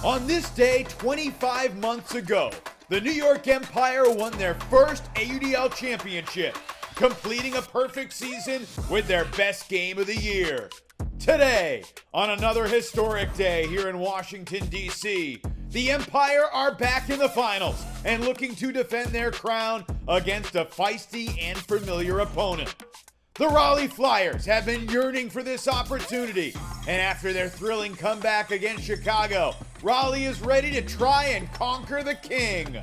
On this day 25 months ago, the New York Empire won their first AUDL championship, completing a perfect season with their best game of the year. Today, on another historic day here in Washington, D.C., the Empire are back in the finals and looking to defend their crown against a feisty and familiar opponent. The Raleigh Flyers have been yearning for this opportunity, and after their thrilling comeback against Chicago, Raleigh is ready to try and conquer the King.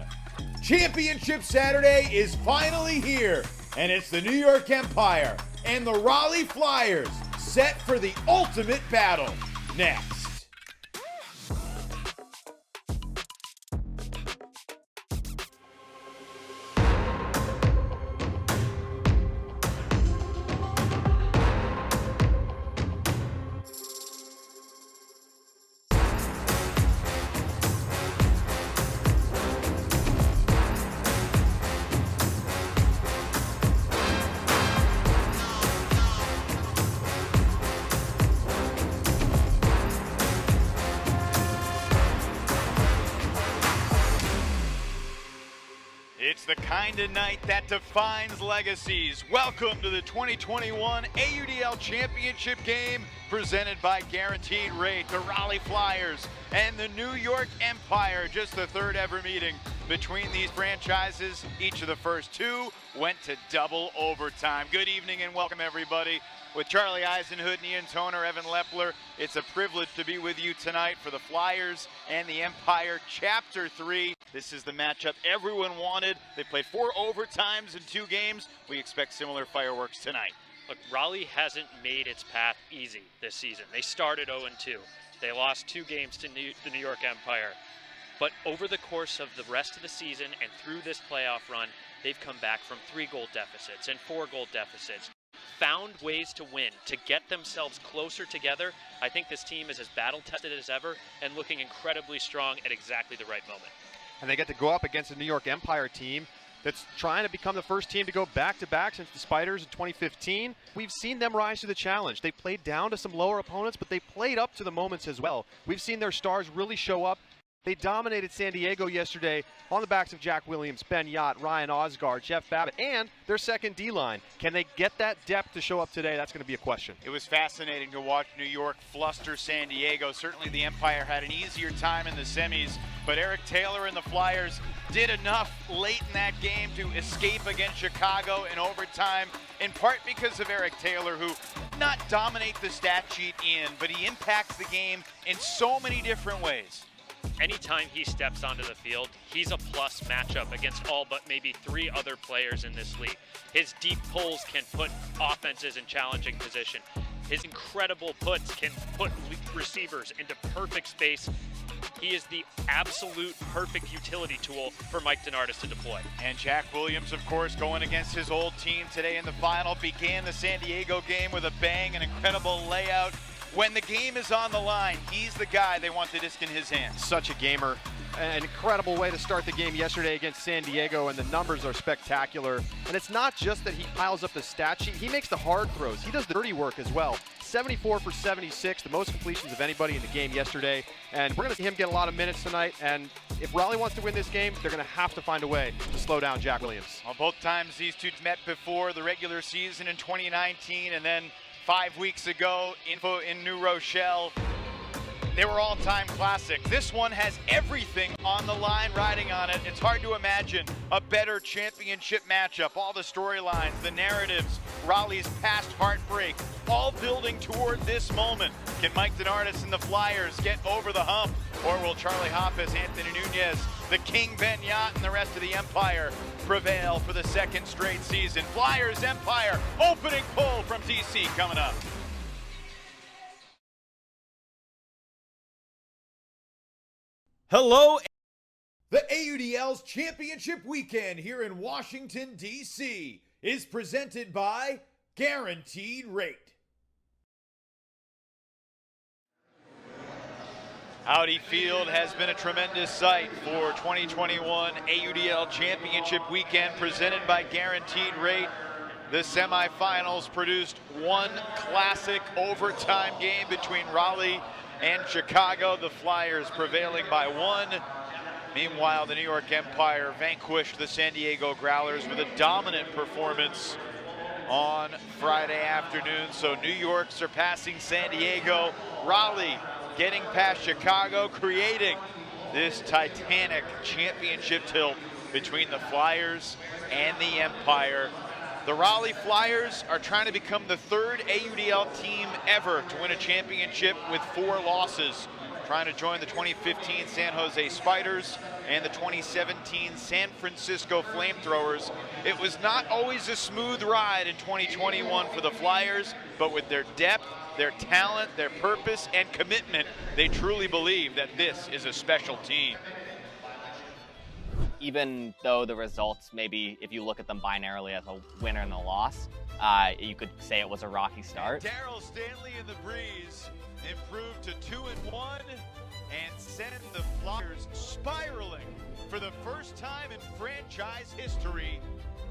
Championship Saturday is finally here, and it's the New York Empire and the Raleigh Flyers set for the ultimate battle. Next. It's the kind of night that defines legacies. Welcome to the 2021 AUDL Championship Game presented by Guaranteed Rate, the Raleigh Flyers and the New York Empire. Just the third ever meeting between these franchises. Each of the first two went to double overtime. Good evening and welcome everybody. With Charlie Eisenhood, Ian Toner, Evan Lepler, it's a privilege to be with you tonight for the Flyers and the Empire Chapter 3. This is the matchup everyone wanted. They played 4 overtimes in 2 games. We expect similar fireworks tonight. Look, Raleigh hasn't made its path easy this season. They started 0-2. They lost 2 games to the New York Empire. But over the course of the rest of the season and through this playoff run, they've come back from 3-goal deficits and 4-goal deficits. Found ways to win, to get themselves closer together. I think this team is as battle-tested as ever and looking incredibly strong at exactly the right moment. And they get to go up against a New York Empire team that's trying to become the first team to go back-to-back since the Spiders in 2015. We've seen them rise to the challenge. They played down to some lower opponents, but they played up to the moments as well. We've seen their stars really show up. They dominated San Diego yesterday on the backs of Jack Williams, Ben Yott, Ryan Osgaard, Jeff Babbitt, and their second D-line. Can they get that depth to show up today? That's going to be a question. It was fascinating to watch New York fluster San Diego. Certainly the Empire had an easier time in the semis, but Eric Taylor and the Flyers did enough late in that game to escape against Chicago in overtime, in part because of Eric Taylor, who not dominate the stat sheet but he impacts the game in so many different ways. Anytime he steps onto the field, he's a plus matchup against all but maybe 3 other players in this league. His deep pulls can put offenses in challenging position. His incredible puts can put receivers into perfect space. He is the absolute perfect utility tool for Mike DeNardis to deploy. And Jack Williams, of course, going against his old team today in the final, began the San Diego game with a bang, an incredible layout. When the game is on the line, he's the guy they want the disc in his hands. Such a gamer. An incredible way to start the game yesterday against San Diego, and the numbers are spectacular. And it's not just that he piles up the stat sheet, he makes the hard throws. He does the dirty work as well. 74 for 76, the most completions of anybody in the game yesterday. And we're going to see him get a lot of minutes tonight. And if Raleigh wants to win this game, they're going to have to find a way to slow down Jack Williams. Well, both times these two met before the regular season in 2019, and then 5 weeks ago in New Rochelle. They were all-time classic. This one has everything on the line riding on it. It's hard to imagine a better championship matchup. All the storylines, the narratives, Raleigh's past heartbreak, all building toward this moment. Can Mike DeNardis and the Flyers get over the hump? Or will Charlie Hoppus, Anthony Nunez, the King Ben Yott, and the rest of the Empire prevail for the second straight season? Flyers Empire, opening pull from DC coming up. Hello. The AUDL's championship weekend here in Washington, D.C. is presented by Guaranteed Rate. Audi Field has been a tremendous sight for 2021 AUDL Championship Weekend presented by Guaranteed Rate. The semifinals produced one classic overtime game between Raleigh and Chicago. The Flyers prevailing by 1. Meanwhile, the New York Empire vanquished the San Diego Growlers with a dominant performance on Friday afternoon. So New York surpassing San Diego, Raleigh getting past Chicago, creating this titanic championship tilt between the Flyers and the Empire. The Raleigh Flyers are trying to become the 3rd AUDL team ever to win a championship with 4 losses, trying to join the 2015 San Jose Spiders and the 2017 San Francisco Flamethrowers. It was not always a smooth ride in 2021 for the Flyers, but with their depth, their talent, their purpose, and commitment, they truly believe that this is a special team. Even though the results, maybe if you look at them binarily as a winner and a loss, you could say it was a rocky start. Daryl Stanley in the breeze improved to 2-1 and send the Flyers spiraling for the first time in franchise history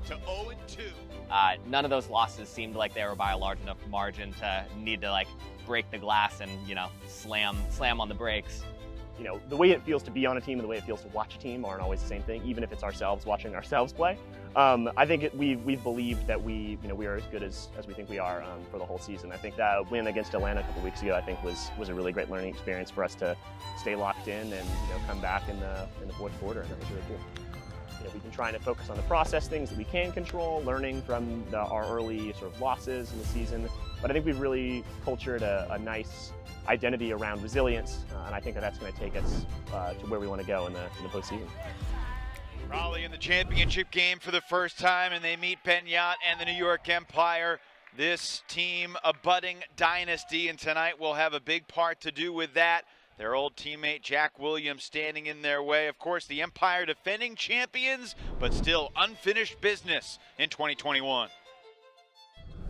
to 0-2. None of those losses seemed like they were by a large enough margin to need to like break the glass and, you know, slam on the brakes. You know, the way it feels to be on a team and the way it feels to watch a team aren't always the same thing, even if it's ourselves watching ourselves play. I think we've believed that we are as good as we think we are for the whole season. I think that win against Atlanta a couple weeks ago, I think was a really great learning experience for us to stay locked in and come back in the fourth quarter, and that was really cool. We've been trying to focus on the process, things that we can control, learning from our early sort of losses in the season. But I think we've really cultured a nice identity around resilience, and I think that's going to take us to where we want to go in the postseason. Raleigh in the championship game for the first time, and they meet Benyat and the New York Empire. This team, a budding dynasty, and tonight will have a big part to do with that. Their old teammate Jack Williams standing in their way. Of course, the Empire defending champions, but still unfinished business in 2021.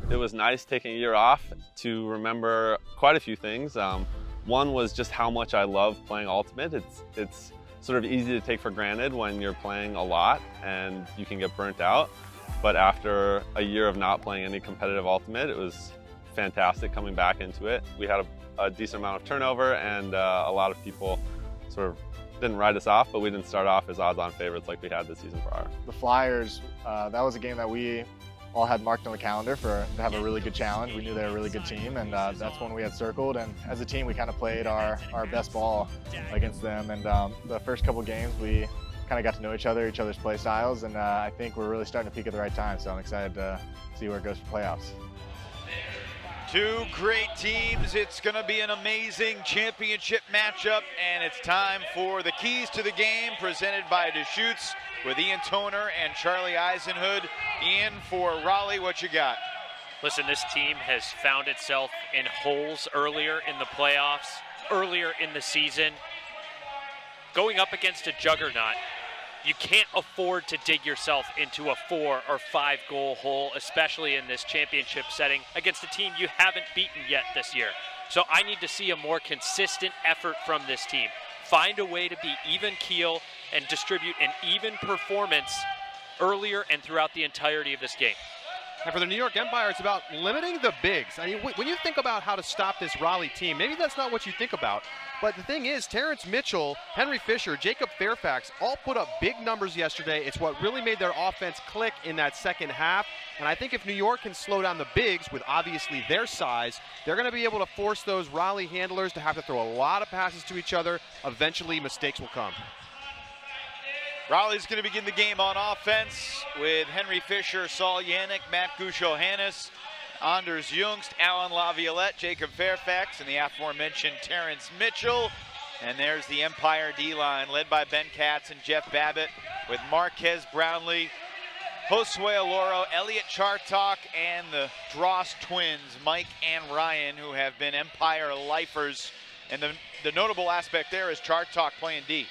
It was nice taking a year off to remember quite a few things. One was just how much I love playing Ultimate. It's sort of easy to take for granted when you're playing a lot and you can get burnt out. But after a year of not playing any competitive Ultimate, it was fantastic coming back into it. We had a decent amount of turnover, and a lot of people sort of didn't write us off, but we didn't start off as odds-on favorites like we had the season prior. The Flyers, that was a game that we all had marked on the calendar to have a really good challenge. We knew they were a really good team, and that's one we had circled. And as a team, we kind of played our best ball against them. And the first couple games, we kind of got to know each other's play styles, and I think we're really starting to peak at the right time. So I'm excited to see where it goes for playoffs. Two great teams. It's going to be an amazing championship matchup, and it's time for the keys to the game presented by Deschutes with Ian Toner and Charlie Eisenhood. Ian, for Raleigh, what you got? Listen, this team has found itself in holes earlier in the playoffs, earlier in the season. Going up against a juggernaut, you can't afford to dig yourself into a 4 or 5 goal hole, especially in this championship setting against a team you haven't beaten yet this year. So I need to see a more consistent effort from this team. Find a way to be even keel and distribute an even performance earlier and throughout the entirety of this game. And for the New York Empire, it's about limiting the bigs. I mean, when you think about how to stop this Raleigh team, maybe that's not what you think about. But the thing is, Terrence Mitchell, Henry Fisher, Jacob Fairfax all put up big numbers yesterday. It's what really made their offense click in that second half. And I think if New York can slow down the bigs with obviously their size, they're going to be able to force those Raleigh handlers to have to throw a lot of passes to each other. Eventually, mistakes will come. Raleigh's going to begin the game on offense with Henry Fisher, Saul Yannick, Matt Goucho-Hannes, Anders Jungst, Alan Laviolette, Jacob Fairfax, and the aforementioned Terrence Mitchell. And there's the Empire D-line led by Ben Katz and Jeff Babbitt with Marquez Brownlee, Josue Aloro, Elliot Chartok, and the Dross twins, Mike and Ryan, who have been Empire lifers. And the notable aspect there is Chartok playing D.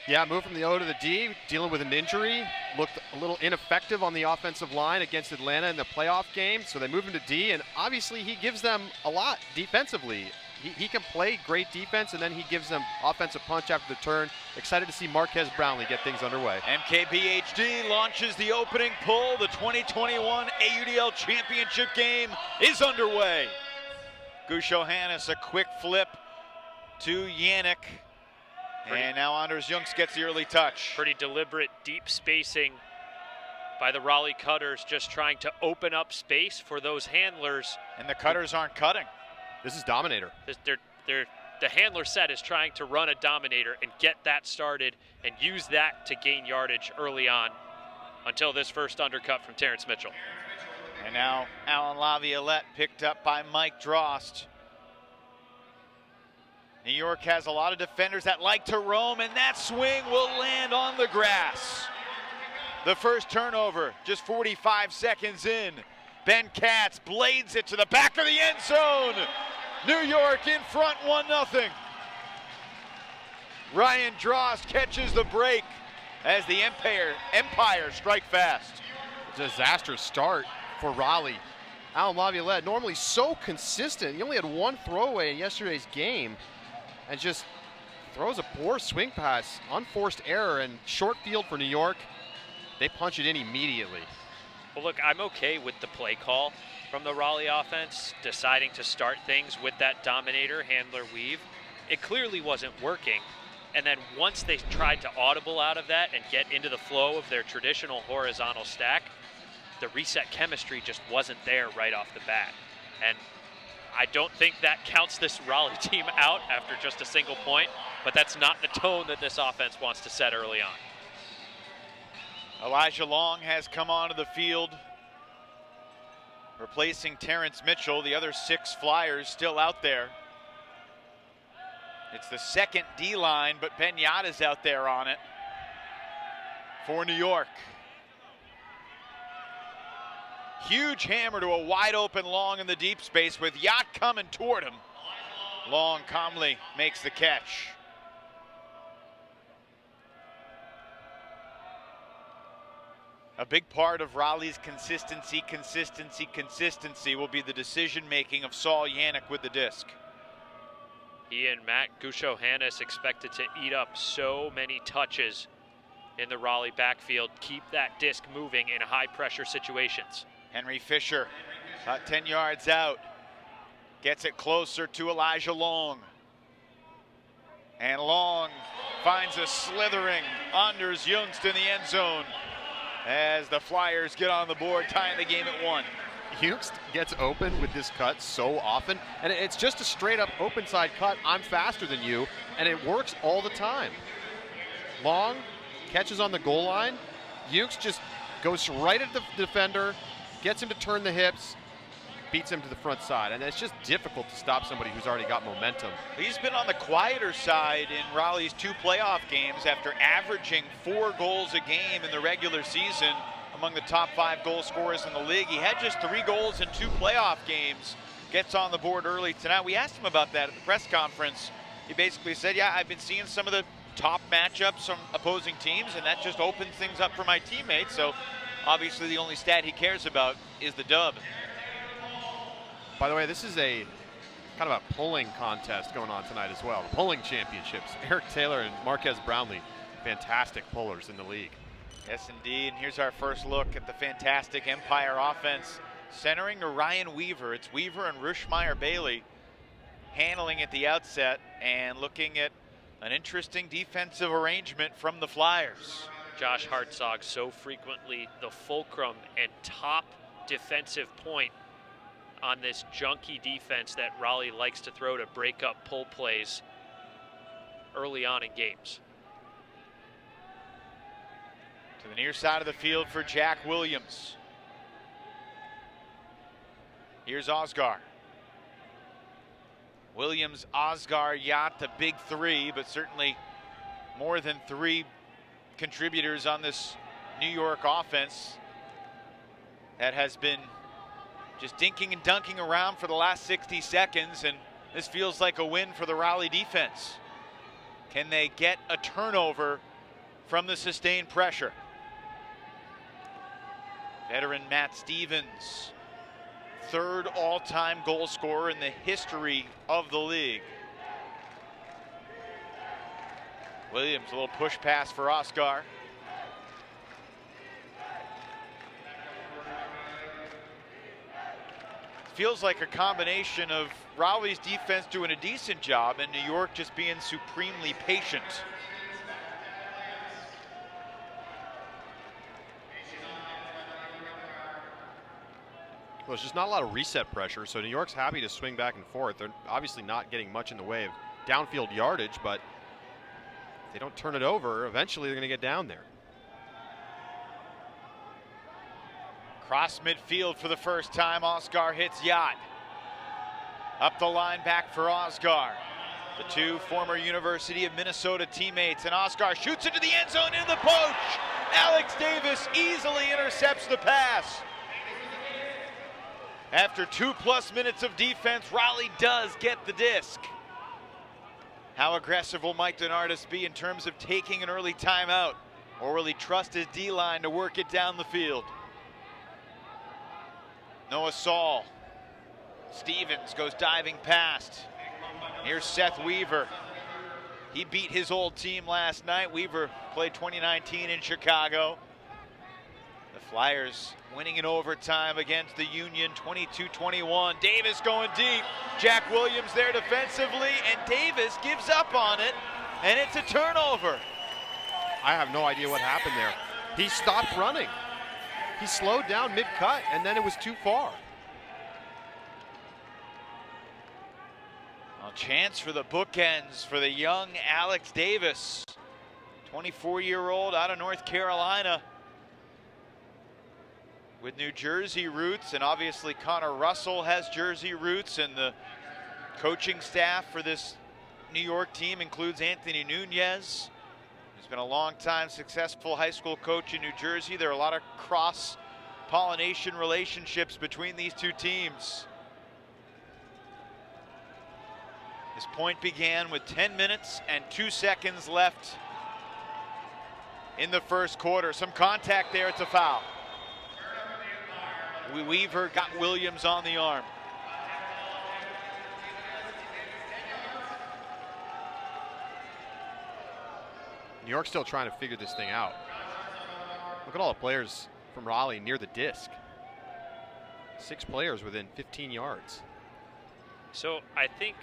Yeah, moved from the O to the D, dealing with an injury. Looked a little ineffective on the offensive line against Atlanta in the playoff game, so they moved him to D, and obviously he gives them a lot defensively. He can play great defense, and then he gives them offensive punch after the turn. Excited to see Marquez Brownlee get things underway. MKBHD launches the opening pull. The 2021 AUDL Championship game is underway. Goucho-Hannes, a quick flip to Yannick. And now Anders Junks gets the early touch. Pretty deliberate, deep spacing by the Raleigh Cutters, just trying to open up space for those handlers. And the Cutters aren't cutting. This is Dominator. The handler set is trying to run a Dominator and get that started and use that to gain yardage early on until this first undercut from Terrence Mitchell. And now Alan Laviolette picked up by Mike Drost. New York has a lot of defenders that like to roam, and that swing will land on the grass. The first turnover, just 45 seconds in. Ben Katz blades it to the back of the end zone. New York in front, 1-0. Ryan Drost catches the break as the Empire strike fast. Disastrous start for Raleigh. Alan Laviolette, normally so consistent. He only had one throwaway in yesterday's game and just throws a poor swing pass, unforced error, and short field for New York. They punch it in immediately. Well, look, I'm okay with the play call from the Raleigh offense, deciding to start things with that Dominator handler weave. It clearly wasn't working. And then once they tried to audible out of that and get into the flow of their traditional horizontal stack, the reset chemistry just wasn't there right off the bat. And I don't think that counts this Raleigh team out after just a single point, but that's not the tone that this offense wants to set early on. Elijah Long has come onto the field, replacing Terrence Mitchell. The other 6 Flyers still out there. It's the second D-line, but Ben Yatta's out there on it for New York. Huge hammer to a wide open Long in the deep space with Yacht coming toward him. Long calmly makes the catch. A big part of Raleigh's consistency will be the decision-making of Saul Yannick with the disc. He and Matt Gusho-Hannes expected to eat up so many touches in the Raleigh backfield, keep that disc moving in high-pressure situations. Henry Fisher, about 10 yards out, gets it closer to Elijah Long. And Long finds a slithering Anders Jungst in the end zone as the Flyers get on the board, tying the game at 1. Jungst gets open with this cut so often, and it's just a straight up open side cut. I'm faster than you, and it works all the time. Long catches on the goal line. Jungst just goes right at the defender, gets him to turn the hips, beats him to the front side, and it's just difficult to stop somebody who's already got momentum. He's been on the quieter side in Raleigh's 2 playoff games after averaging 4 goals a game in the regular season, among the top 5 goal scorers in the league. He had just 3 goals in 2 playoff games, gets on the board early tonight. We asked him about that at the press conference. He basically said, yeah, I've been seeing some of the top matchups from opposing teams, and that just opens things up for my teammates. So obviously the only stat he cares about is the dub. By the way, this is a kind of a pulling contest going on tonight as well. The pulling championships. Eric Taylor and Marquez Brownlee, fantastic pullers in the league. Yes, indeed. And here's our first look at the fantastic Empire offense, centering to Ryan Weaver. It's Weaver and Rushmeyer Bailey handling at the outset, and looking at an interesting defensive arrangement from the Flyers. Josh Hartzog so frequently the fulcrum and top defensive point on this junky defense that Raleigh likes to throw to break up pull plays early on in games. To the near side of the field for Jack Williams. Here's Osgar. Williams, Osgar, Yacht, the big 3, but certainly more than 3 contributors on this New York offense that has been just dinking and dunking around for the last 60 seconds, and this feels like a win for the Raleigh defense. Can they get a turnover from the sustained pressure? Veteran Matt Stevens, 3rd all-time goal scorer in the history of the league. Williams, a little push pass for Oscar. feels like a combination of Raleigh's defense doing a decent job and New York just being supremely patient. Well, there's just not a lot of reset pressure, so New York's happy to swing back and forth. They're obviously not getting much in the way of downfield yardage, but if they don't turn it over, eventually they're going to get down there. Cross midfield for the first time. Oscar hits Yacht. Up the line back for Oscar. The two former University of Minnesota teammates, and Oscar shoots into the end zone into the poach. Alex Davis easily intercepts the pass. After 2+ minutes of defense, Raleigh does get the disc. How aggressive will Mike Denardis be in terms of taking an early timeout? Or will he trust his D-line to work it down the field? Noah Saul. Stevens goes diving past. Here's Seth Weaver. He beat his old team last night. Weaver played 2019 in Chicago. The Flyers winning in overtime against the Union, 22-21. Davis going deep. Jack Williams there defensively, and Davis gives up on it, and it's a turnover. I have no idea what happened there. He stopped running. He slowed down mid-cut, and then it was too far. A chance for the bookends for the young Alex Davis, 24-year-old out of North Carolina with New Jersey roots, and obviously Connor Russell has Jersey roots, and the coaching staff for this New York team includes Anthony Nunez, who's been a long-time successful high school coach in New Jersey. There are a lot of cross-pollination relationships between these two teams. This point began with 10 minutes and 2 seconds left in the first quarter. Some contact there, it's a foul. Weaver got Williams on the arm. New York's still trying to figure this thing out. Look at all the players from Raleigh near the disc. 6 players within 15 yards. So I think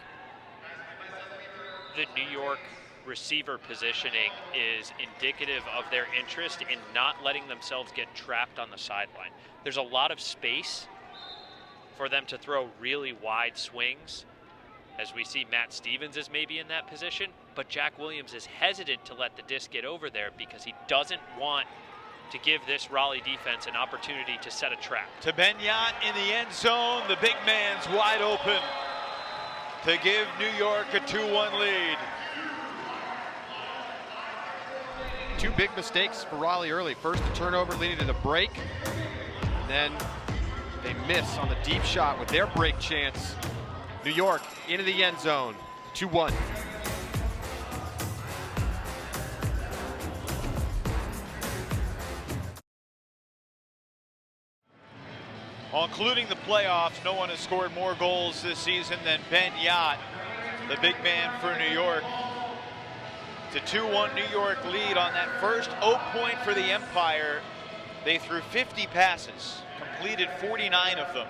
the New York receiver positioning is indicative of their interest in not letting themselves get trapped on the sideline. There's a lot of space for them to throw really wide swings, as we see Matt Stevens is maybe in that position, but Jack Williams is hesitant to let the disc get over there because he doesn't want to give this Raleigh defense an opportunity to set a trap. To Benyat in the end zone, the big man's wide open to give New York a 2-1 lead. 2 big mistakes for Raleigh early. First, the turnover leading to the break. And then they miss on the deep shot with their break chance. New York into the end zone, 2-1. Well, including the playoffs, no one has scored more goals this season than Benyat, the big man for New York. It's a 2-1 New York lead on that first O point for the Empire. They threw 50 passes, completed 49 of them,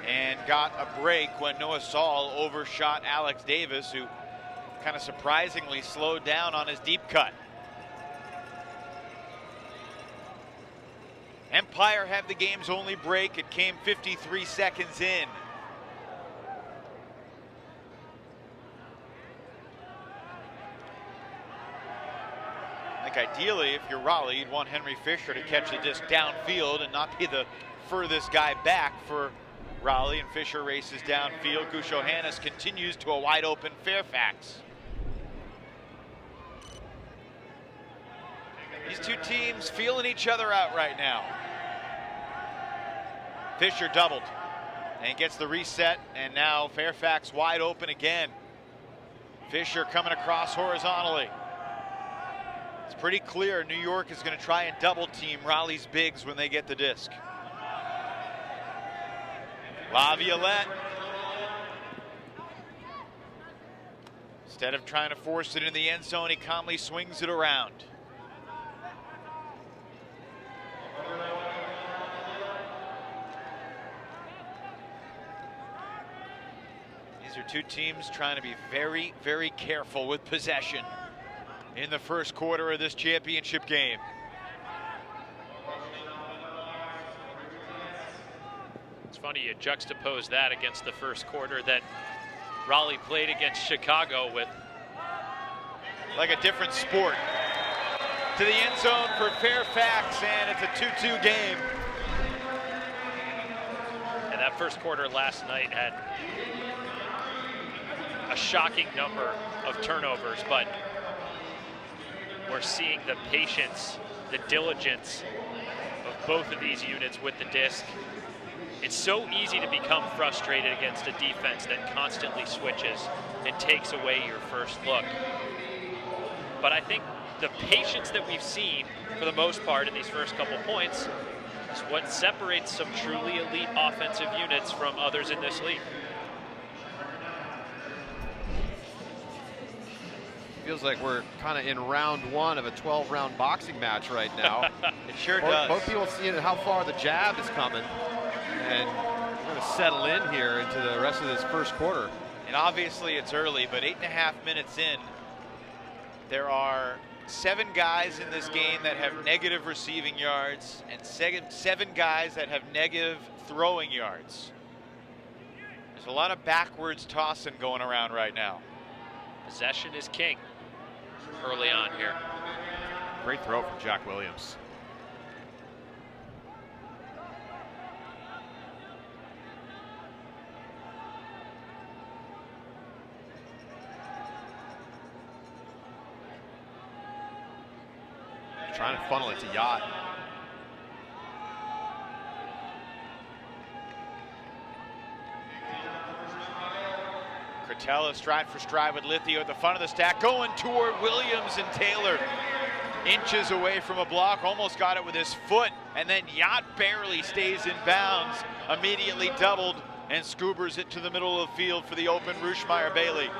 and got a break when Noah Saul overshot Alex Davis, who kind of surprisingly slowed down on his deep cut. Empire have the game's only break. It came 53 seconds in. I think ideally, if you're Raleigh, you'd want Henry Fisher to catch the disc downfield and not be the furthest guy back for Raleigh, and Fisher races downfield. Gushohannes continues to a wide open Fairfax. These two teams feeling each other out right now. Fisher doubled and gets the reset, and now Fairfax wide open again. Fisher coming across horizontally. It's pretty clear New York is going to try and double team Raleigh's bigs when they get the disc. Laviolette. Instead of trying to force it in the end zone, he calmly swings it around. Two teams trying to be very, very careful with possession in the first quarter of this championship game. It's funny you juxtapose that against the first quarter that Raleigh played against Chicago with. Like a different sport. To the end zone for Fairfax, and it's a 2-2 game. And that first quarter last night had a shocking number of turnovers, but we're seeing the patience, the diligence of both of these units with the disc. It's so easy to become frustrated against a defense that constantly switches and takes away your first look. But I think the patience that we've seen for the most part in these first couple points is what separates some truly elite offensive units from others in this league. Feels like we're kind of in round one of a 12-round boxing match right now. It sure does. Both people seeing how far the jab is coming, and we're going to settle in here into the rest of this first quarter. And obviously it's early, but 8.5 minutes in, there are 7 guys in this game that have negative receiving yards and 7 guys that have negative throwing yards. There's a lot of backwards tossing going around right now. Possession is king early on here. Great throw from Jack Williams. Trying to funnel it to Yacht. Cretella stride for stride with Lithio at the front of the stack, going toward Williams, and Taylor inches away from a block, almost got it with his foot, and then Yacht barely stays in bounds, immediately doubled, and scoobers it to the middle of the field for the open Rushmeyer Bailey.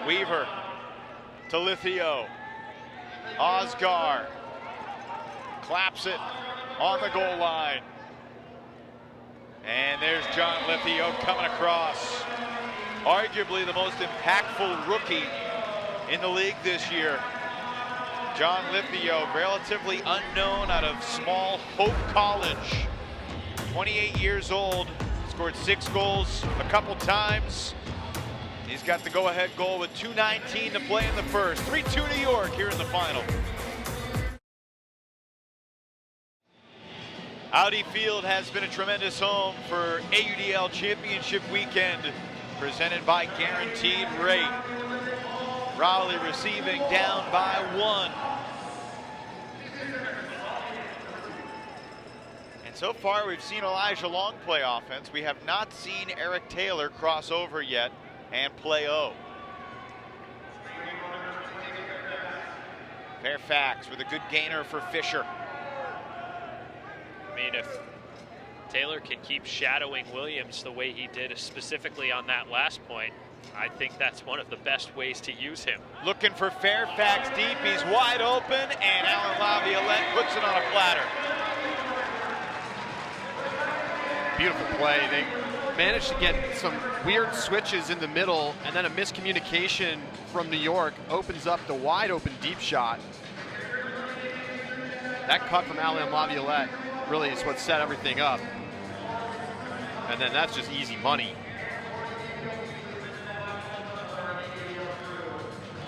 Weaver to Lithio. Osgar claps it on the goal line. And there's John Lithio coming across. Arguably the most impactful rookie in the league this year. John Lithio, relatively unknown out of Small Hope College. 28 years old, scored 6 goals a couple times. He's got the go-ahead goal with 2:19 to play in the first. 3-2 New York here in the final. Audi Field has been a tremendous home for AUDL Championship Weekend, presented by Guaranteed Rate. Raleigh receiving down by 1. And so far we've seen Elijah Long play offense. We have not seen Eric Taylor cross over yet and play O. Fairfax with a good gainer for Fisher. I mean, if Taylor can keep shadowing Williams the way he did specifically on that last point, I think that's one of the best ways to use him. Looking for Fairfax deep, he's wide open, and Alan Laviolette puts it on a platter. Beautiful play. They managed to get some weird switches in the middle, and then a miscommunication from New York opens up the wide open deep shot. That cut from Alan Laviolette really is what set everything up. And then that's just easy money.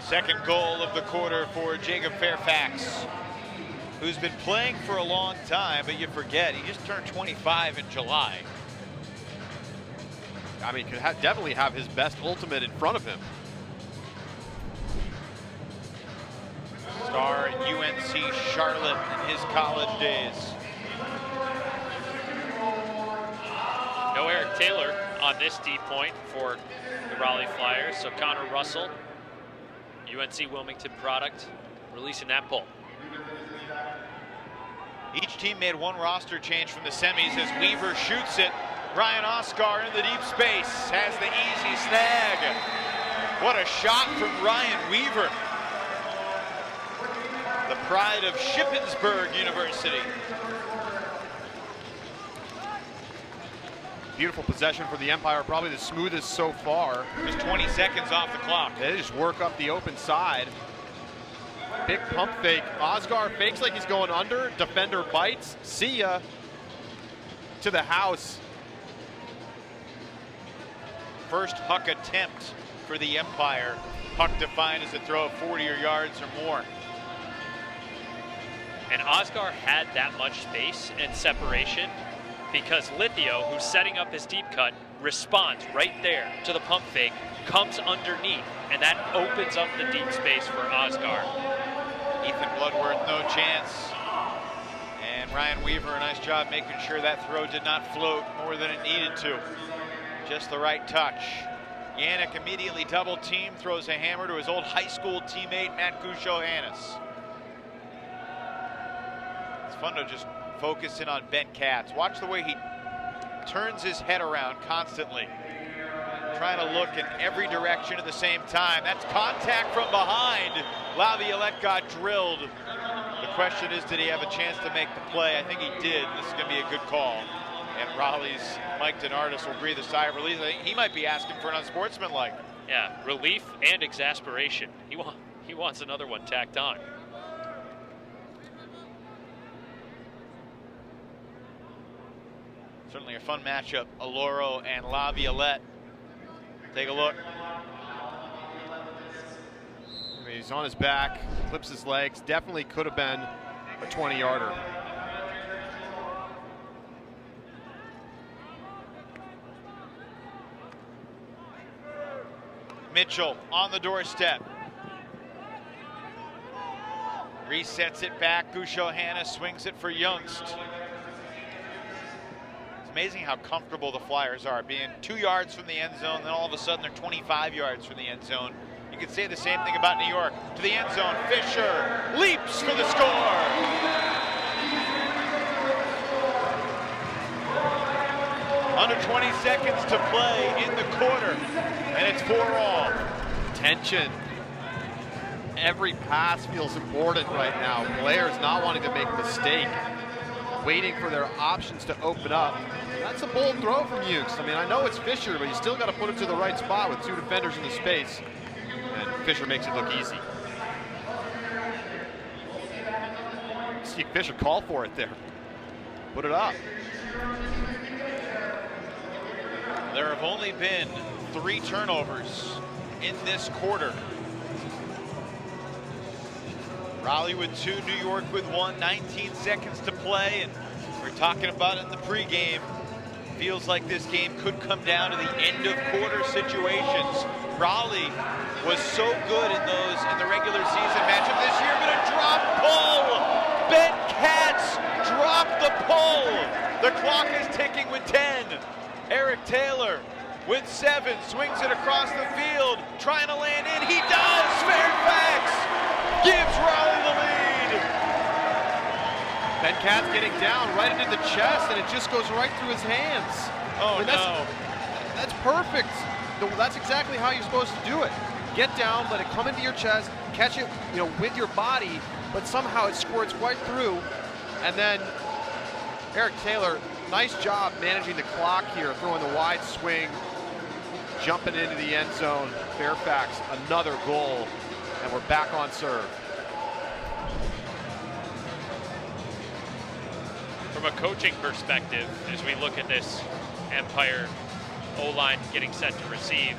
Second goal of the quarter for Jacob Fairfax, who's been playing for a long time, but you forget, he just turned 25 in July. I mean, could definitely have his best ultimate in front of him. Star at UNC Charlotte in his college days. No Eric Taylor on this deep point for the Raleigh Flyers, so Connor Russell, UNC Wilmington product, releasing that pull. Each team made one roster change from the semis as Weaver shoots it. Ryan Oscar in the deep space has the easy snag. What a shot from Ryan Weaver, the pride of Shippensburg University. Beautiful possession for the Empire, probably the smoothest so far. Just 20 seconds off the clock. They just work up the open side. Big pump fake. Oscar fakes like he's going under. Defender bites. See ya. To the house. First Huck attempt for the Empire. Huck defined as a throw of 40 yards or more. And Oscar had that much space and separation because Lithio, who's setting up his deep cut, responds right there to the pump fake, comes underneath, and that opens up the deep space for Oscar. Ethan Bloodworth, no chance. And Ryan Weaver, a nice job making sure that throw did not float more than it needed to. Just the right touch. Yannick immediately double team, throws a hammer to his old high school teammate, Matt Gusho-Hannes. It's fun to just focus in on Ben Katz. Watch the way he turns his head around constantly, trying to look in every direction at the same time. That's contact from behind. Laviolette got drilled. The question is, did he have a chance to make the play? I think he did. This is going to be a good call. And Raleigh's Mike Denardis will breathe a sigh of relief. I think he might be asking for an unsportsmanlike. Yeah, relief and exasperation. He wants another one tacked on. Certainly a fun matchup, Aloro and Laviolette. Take a look. I mean, he's on his back, clips his legs. Definitely could have been a 20-yarder. Mitchell on the doorstep. Resets it back. Gusho-Hannes swings it for Youngst. It's amazing how comfortable the Flyers are, being 2 yards from the end zone, then all of a sudden they're 25 yards from the end zone. You could say the same thing about New York. To the end zone, Fisher leaps for the score. Under 20 seconds to play in the quarter, and it's 4-all. Tension. Every pass feels important right now. Players not wanting to make a mistake, waiting for their options to open up. That's a bold throw from Hughes. I mean, I know it's Fisher, but you still got to put it to the right spot with two defenders in the space. And Fisher makes it look easy. See Fisher call for it there. Put it up. There have only been 3 turnovers in this quarter. Raleigh with 2, New York with 1, 19 seconds to play, and we're talking about it in the pregame. Feels like this game could come down to the end of quarter situations. Raleigh was so good in the regular season matchup this year, but a drop pull. Ben Katz dropped the pull. The clock is ticking with 10. Eric Taylor with 7, swings it across the field, trying to land in. He does. Fairfax gives Raleigh the lead. Ben Katz getting down right into the chest, and it just goes right through his hands. Oh, I mean, that's perfect. That's exactly how you're supposed to do it. Get down, let it come into your chest, catch it, with your body, but somehow it squirts right through. And then Eric Taylor, nice job managing the clock here, throwing the wide swing, jumping into the end zone. Fairfax, another goal, and we're back on serve. From a coaching perspective, as we look at this Empire O-line getting set to receive,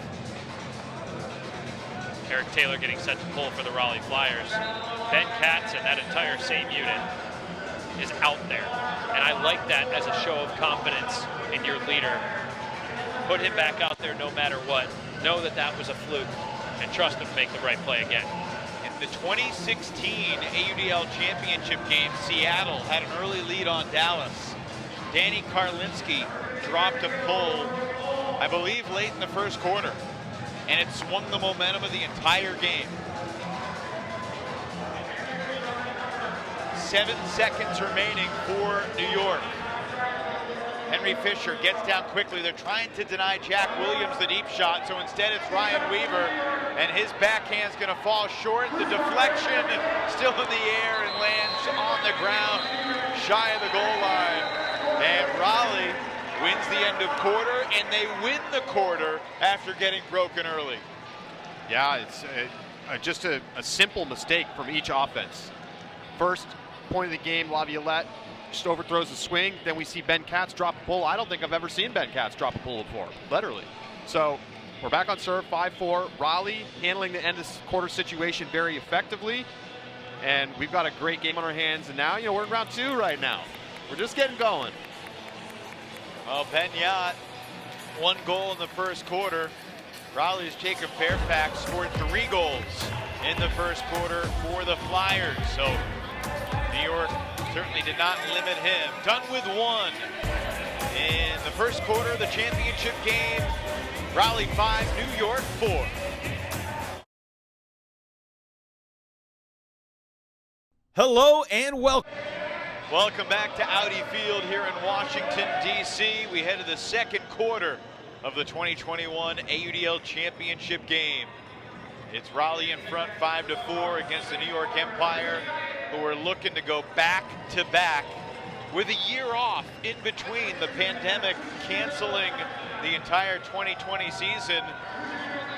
Eric Taylor getting set to pull for the Raleigh Flyers, Ben Katz and that entire same unit is out there. And I like that as a show of confidence in your leader. Put him back out there no matter what. Know that that was a fluke and trust him to make the right play again. In the 2016 AUDL Championship Game, Seattle had an early lead on Dallas. Danny Karlinski dropped a pull, I believe, late in the first quarter, and it swung the momentum of the entire game. 7 seconds remaining for New York. Henry Fisher gets down quickly. They're trying to deny Jack Williams the deep shot, so instead it's Ryan Weaver, and his backhand's gonna fall short. The deflection still in the air and lands on the ground, shy of the goal line. And Raleigh wins the end of quarter, and they win the quarter after getting broken early. Yeah, it's just a simple mistake from each offense. First point of the game, Laviolette just overthrows the swing. Then we see Ben Katz drop a pull. I don't think I've ever seen Ben Katz drop a pull before, literally. So we're back on serve, 5-4. Raleigh handling the end of quarter situation very effectively. And we've got a great game on our hands. And now, we're in round 2 right now. We're just getting going. Well, Ben Yacht, 1 goal in the first quarter. Raleigh's Jacob Fairfax scored 3 goals in the first quarter for the Flyers. So New York certainly did not limit him. Done with 1 in the first quarter of the championship game. Raleigh 5, New York 4. Hello and welcome. Welcome back to Audi Field here in Washington, D.C. We head to the second quarter of the 2021 AUDL Championship Game. It's Raleigh in front 5-4 against the New York Empire, who are looking to go back-to-back with a year off in between, the pandemic canceling the entire 2020 season.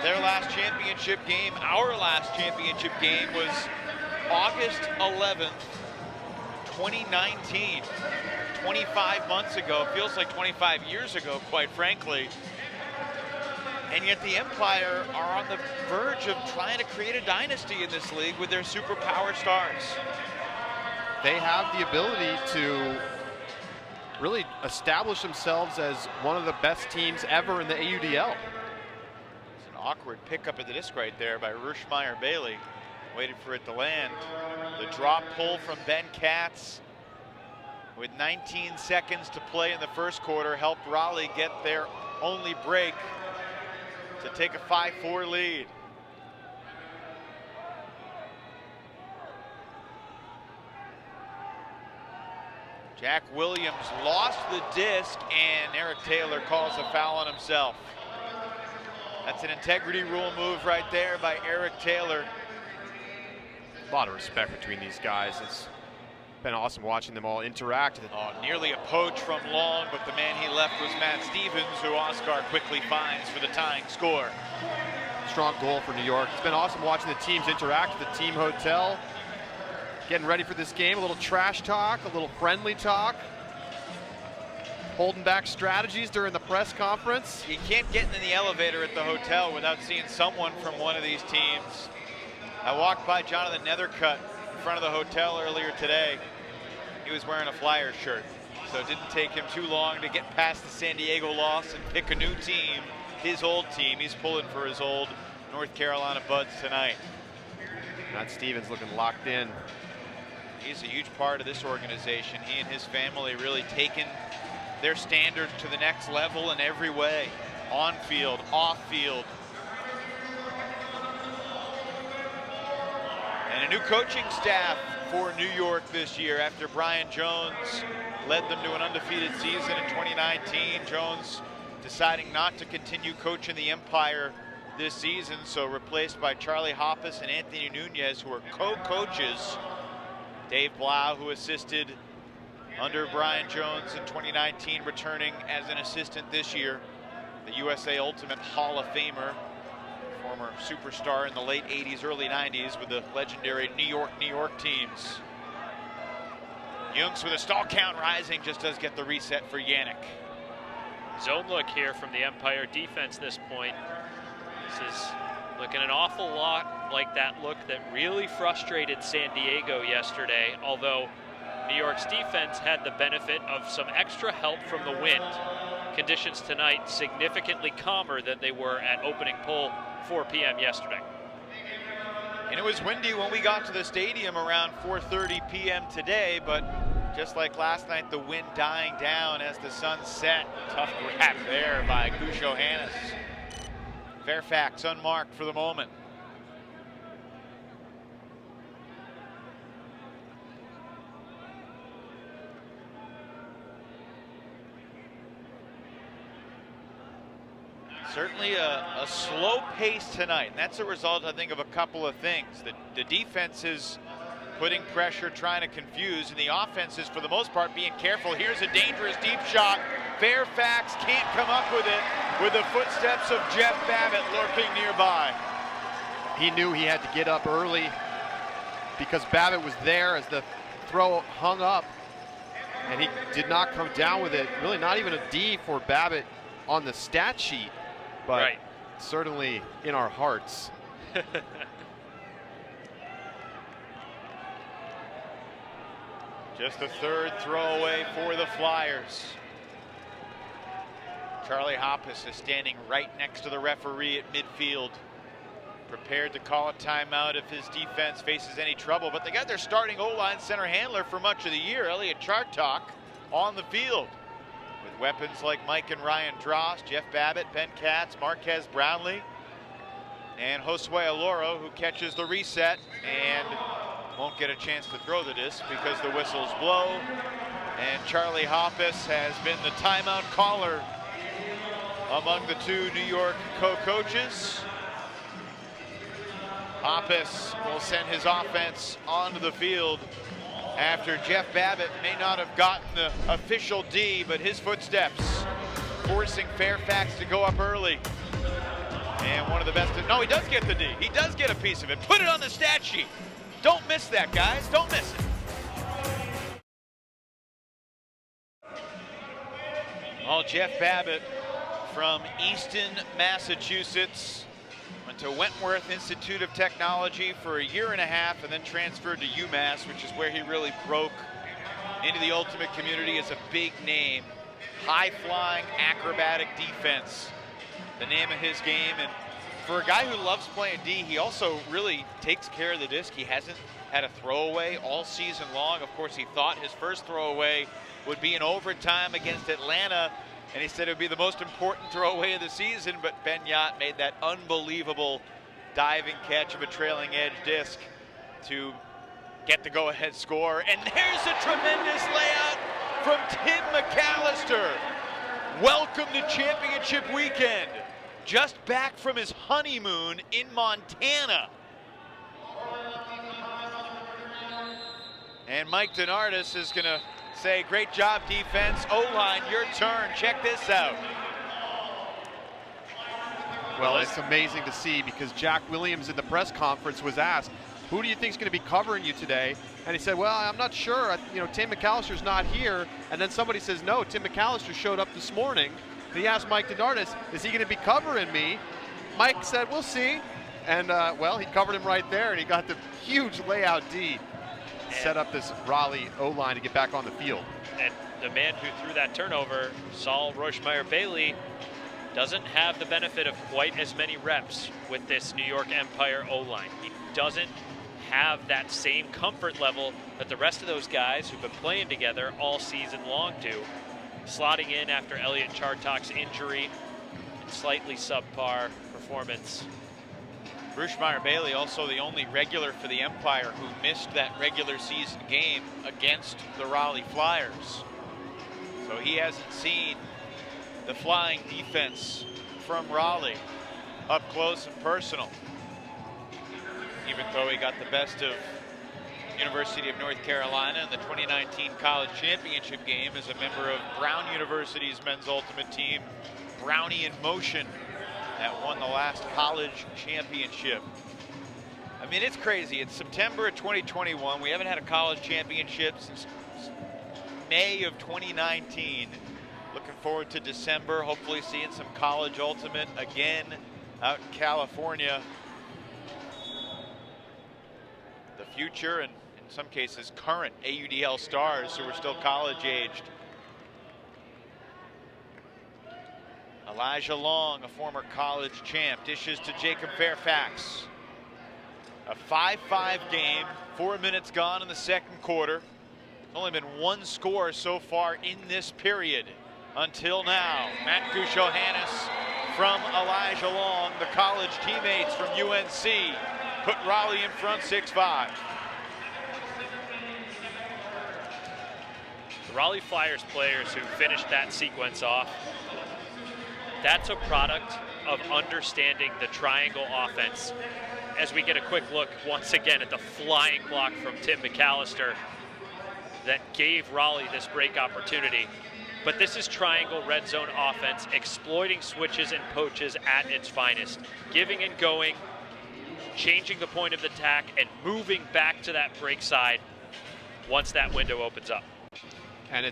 Their last championship game, our last championship game, was August 11th, 2019. 25 months ago. Feels like 25 years ago, quite frankly. And yet the Empire are on the verge of trying to create a dynasty in this league with their superpower stars. They have the ability to really establish themselves as one of the best teams ever in the AUDL. It's an awkward pickup of the disc right there by Rushmeyer Bailey. Waited for it to land. The drop pull from Ben Katz with 19 seconds to play in the first quarter helped Raleigh get their only break to take a 5-4 lead. Jack Williams lost the disc, and Eric Taylor calls a foul on himself. That's an integrity rule move right there by Eric Taylor. A lot of respect between these guys. It's been awesome watching them all interact. Oh, nearly a poach from Long, but the man he left was Matt Stevens, who Oscar quickly finds for the tying score. Strong goal for New York. It's been awesome watching the teams interact at the team hotel. Getting ready for this game, a little trash talk, a little friendly talk. Holding back strategies during the press conference. You can't get in the elevator at the hotel without seeing someone from one of these teams. I walked by Jonathan Nethercutt in front of the hotel earlier today. He was wearing a Flyers shirt, so it didn't take him too long to get past the San Diego loss and pick a new team, his old team. He's pulling for his old North Carolina Buds tonight. Matt Stevens looking locked in. He's a huge part of this organization. He and his family really taken their standards to the next level in every way. On field, off field. And a new coaching staff for New York this year after Brian Jones led them to an undefeated season in 2019. Jones deciding not to continue coaching the Empire this season, so replaced by Charlie Hoppus and Anthony Nunez, who are co-coaches. Dave Blau, who assisted under Brian Jones in 2019, returning as an assistant this year. The USA Ultimate Hall of Famer, former superstar in the late 80s, early 90s with the legendary New York teams. Junks with a stall count rising, just does get the reset for Yannick. Zone look here from the Empire defense this point. This is looking an awful lot like that look that really frustrated San Diego yesterday, although New York's defense had the benefit of some extra help from the wind. Conditions tonight significantly calmer than they were at opening pull 4 p.m. yesterday. And it was windy when we got to the stadium around 4:30 p.m. today, but just like last night, the wind dying down as the sun set. Tough grab there by Gush Johannes. Fairfax unmarked for the moment. Certainly a slow pace tonight, and that's a result, I think, of a couple of things. The defense is putting pressure, trying to confuse, and the offense is, for the most part, being careful. Here's a dangerous deep shot Fairfax can't come up with it with the footsteps of Jeff Babbitt lurking nearby. He knew he had to get up early because Babbitt was there as the throw hung up, and he did not come down with it. Really not even a D for Babbitt on the stat sheet, but certainly in our hearts. Just the third throwaway for the Flyers. Charlie Hoppus is standing right next to the referee at midfield, prepared to call a timeout if his defense faces any trouble. But they got their starting O-line center handler for much of the year, Elliot Chartok, on the field, with weapons like Mike and Ryan Drost, Jeff Babbitt, Ben Katz, Marquez Brownlee, and Josue Aloro, who catches the reset and won't get a chance to throw the disc because the whistles blow. And Charlie Hoppus has been the timeout caller among the two New York co-coaches. Hoppus will send his offense onto the field after Jeff Babbitt may not have gotten the official D, but his footsteps forcing Fairfax to go up early. And one of the best, no, he does get the D. He does get a piece of it. Put it on the stat sheet. Don't miss that, guys. Don't miss it. Oh, Jeff Babbitt from Easton, Massachusetts. Went to Wentworth Institute of Technology for a year and a half and then transferred to UMass, which is where he really broke into the ultimate community as a big name. High-flying, acrobatic defense, the name of his game. And for a guy who loves playing D, he also really takes care of the disc. He hasn't had a throwaway all season long. Of course, he thought his first throwaway would be in overtime against Atlanta, and he said it would be the most important throwaway of the season, but Ben Yott made that unbelievable diving catch of a trailing edge disc to get the go-ahead score. And there's a tremendous layout from Tim McAllister. Welcome to championship weekend. Just back from his honeymoon in Montana. And Mike DeNardis is gonna say, great job defense. O-line, your turn, check this out. Well, it's amazing to see because Jack Williams in the press conference was asked, who do you think is going to be covering you today? And he said, well, I'm not sure. Tim McAllister's not here. And then somebody says, no, Tim McAllister showed up this morning. And he asked Mike DeNardis, is he going to be covering me? Mike said, we'll see. And, well, he covered him right there, and he got the huge layout D. Set up this Raleigh O-line to get back on the field. And the man who threw that turnover, Saul Rochmeyer-Bailey, doesn't have the benefit of quite as many reps with this New York Empire O-line. He doesn't have that same comfort level that the rest of those guys who've been playing together all season long do. Slotting in after Elliot Chartok's injury and slightly subpar performance. Rochmeyer-Bailey also the only regular for the Empire who missed that regular season game against the Raleigh Flyers. So he hasn't seen the flying defense from Raleigh up close and personal. Even though he got the best of University of North Carolina in the 2019 College Championship Game as a member of Brown University's men's ultimate team, Brownie in Motion, that won the last college championship. I mean, it's crazy. It's September of 2021. We haven't had a college championship since May of 2019. Looking forward to December, hopefully seeing some college ultimate again out in California. The future and in some cases current AUDL stars who are still college aged. Elijah Long, a former college champ, dishes to Jacob Fairfax. A 5-5 game, 4 minutes gone in the second quarter. There's only been one score so far in this period until now. Matt Gushohannes from Elijah Long, the college teammates from UNC, put Raleigh in front 6-5. The Raleigh Flyers players who finished that sequence off, that's a product of understanding the triangle offense. As we get a quick look once again at the flying block from Tim McAllister that gave Raleigh this break opportunity. But this is triangle red zone offense, exploiting switches and poaches at its finest. Giving and going, changing the point of the attack, and moving back to that break side once that window opens up. And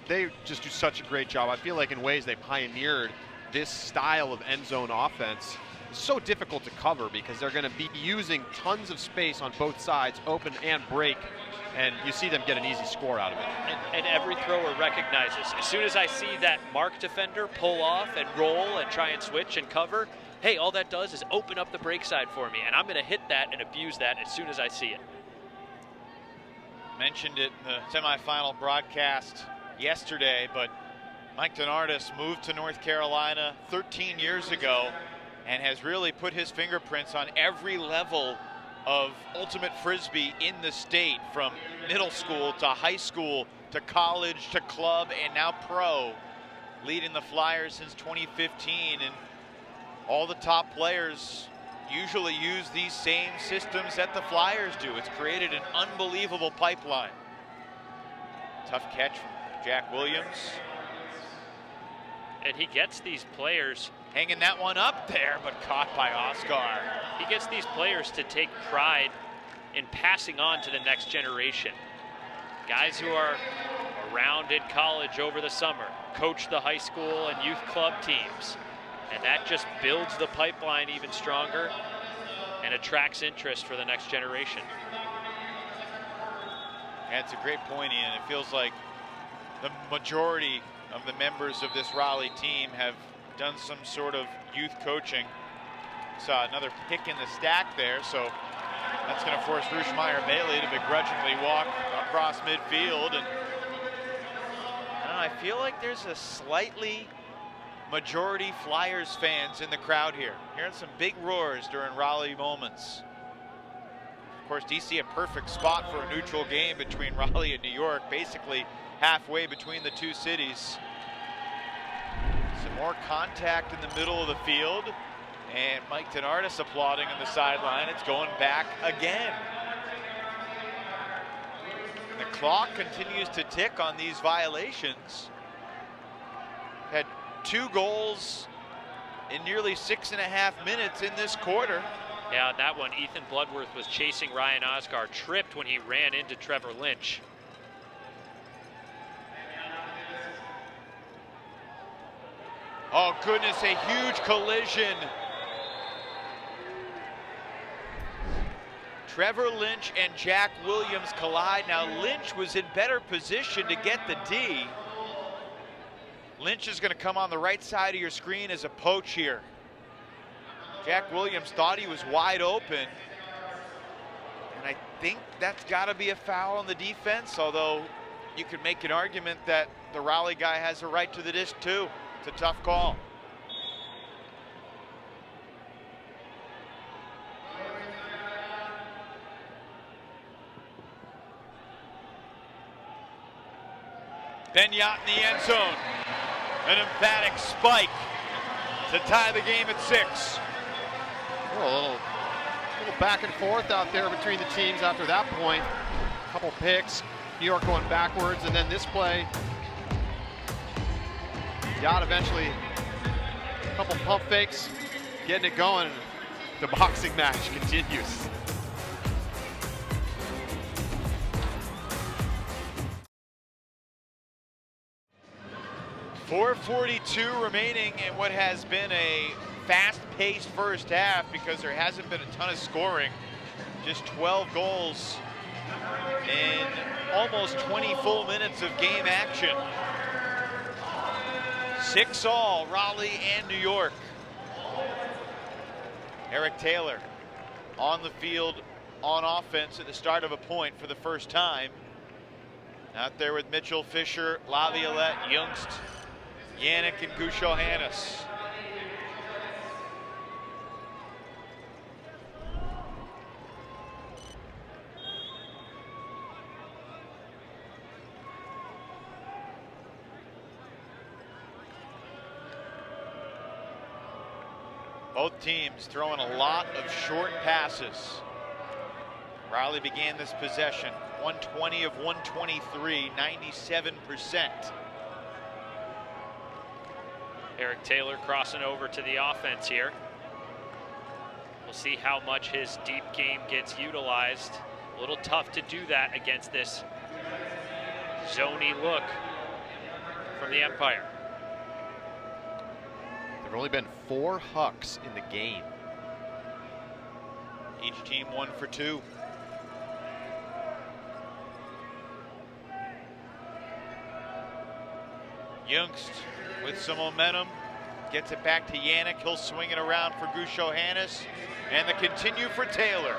they just do such a great job. I feel like in ways they pioneered this style of end zone offense. It's so difficult to cover because they're going to be using tons of space on both sides, open and break, and you see them get an easy score out of it. And every thrower recognizes, as soon as I see that mark defender pull off and roll and try and switch and cover, hey, all that does is open up the break side for me, and I'm going to hit that and abuse that as soon as I see it. Mentioned it in the semifinal broadcast yesterday, but Mike DeNardis moved to North Carolina 13 years ago and has really put his fingerprints on every level of ultimate Frisbee in the state, from middle school to high school to college to club and now pro, leading the Flyers since 2015. And all the top players usually use these same systems that the Flyers do. It's created an unbelievable pipeline. Tough catch from Jack Williams. And he gets these players hanging that one up there, but caught by Oscar. He gets these players to take pride in passing on to the next generation. Guys who are around in college over the summer, coach the high school and youth club teams. And that just builds the pipeline even stronger and attracts interest for the next generation. That's a great point, Ian. It feels like the majority of the members of this Raleigh team have done some sort of youth coaching. Saw another pick in the stack there, so that's going to force Rushmeyer Bailey to begrudgingly walk across midfield. And I feel like there's a slightly majority Flyers fans in the crowd here. Hearing some big roars during Raleigh moments. Of course, DC a perfect spot for a neutral game between Raleigh and New York, basically halfway between the two cities. Some more contact in the middle of the field, and Mike DeNardis applauding on the sideline. It's going back again. The clock continues to tick on these violations. Had 2 goals in nearly 6.5 minutes in this quarter. Yeah, that one, Ethan Bloodworth was chasing Ryan Oscar, tripped when he ran into Trevor Lynch. Oh goodness, a huge collision. Trevor Lynch and Jack Williams collide. Now Lynch was in better position to get the D. Lynch is going to come on the right side of your screen as a poach here. Jack Williams thought he was wide open. And I think that's got to be a foul on the defense, although you could make an argument that the Raleigh guy has a right to the disc too. It's a tough call. Benyat in the end zone. An emphatic spike to tie the game at 6. Oh, a little back and forth out there between the teams after that point. A couple picks, New York going backwards, and then this play, Yacht eventually, a couple pump fakes, getting it going. The boxing match continues. .442 remaining in what has been a fast-paced first half because there hasn't been a ton of scoring. Just 12 goals in almost 20 full minutes of game action. 6-all, Raleigh and New York. Eric Taylor on the field on offense at the start of a point for the first time. Out there with Mitchell, Fisher, Laviolette, Youngst, Yannick, and Gushohannes. Both teams throwing a lot of short passes. Raleigh began this possession 120 of 123, 97%. Eric Taylor crossing over to the offense here. We'll see how much his deep game gets utilized. A little tough to do that against this zony look from the Empire. There have only been 4 hucks in the game. Each team 1 for 2. Youngst with some momentum, gets it back to Yannick. He'll swing it around for Gusho Hannes, and the continue for Taylor.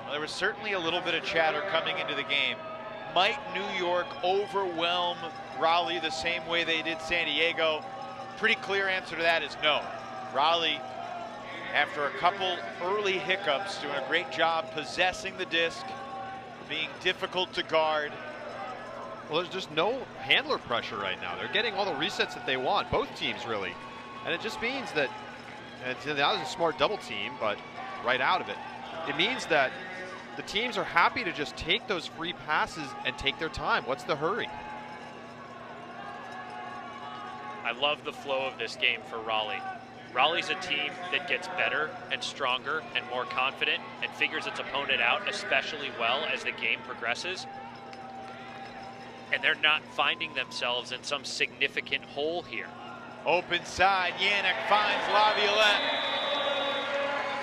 Well, there was certainly a little bit of chatter coming into the game. Might New York overwhelm Raleigh the same way they did San Diego? Pretty clear answer to that is no. Raleigh, after a couple early hiccups, doing a great job possessing the disc, being difficult to guard. Well, there's just no handler pressure right now. They're getting all the resets that they want, both teams really. And it just means that, and that was a smart double team, but right out of it, it means that the teams are happy to just take those free passes and take their time. What's the hurry? I love the flow of this game for Raleigh. Raleigh's a team that gets better and stronger and more confident and figures its opponent out especially well as the game progresses. And they're not finding themselves in some significant hole here. Open side, Yannick finds Laviolette.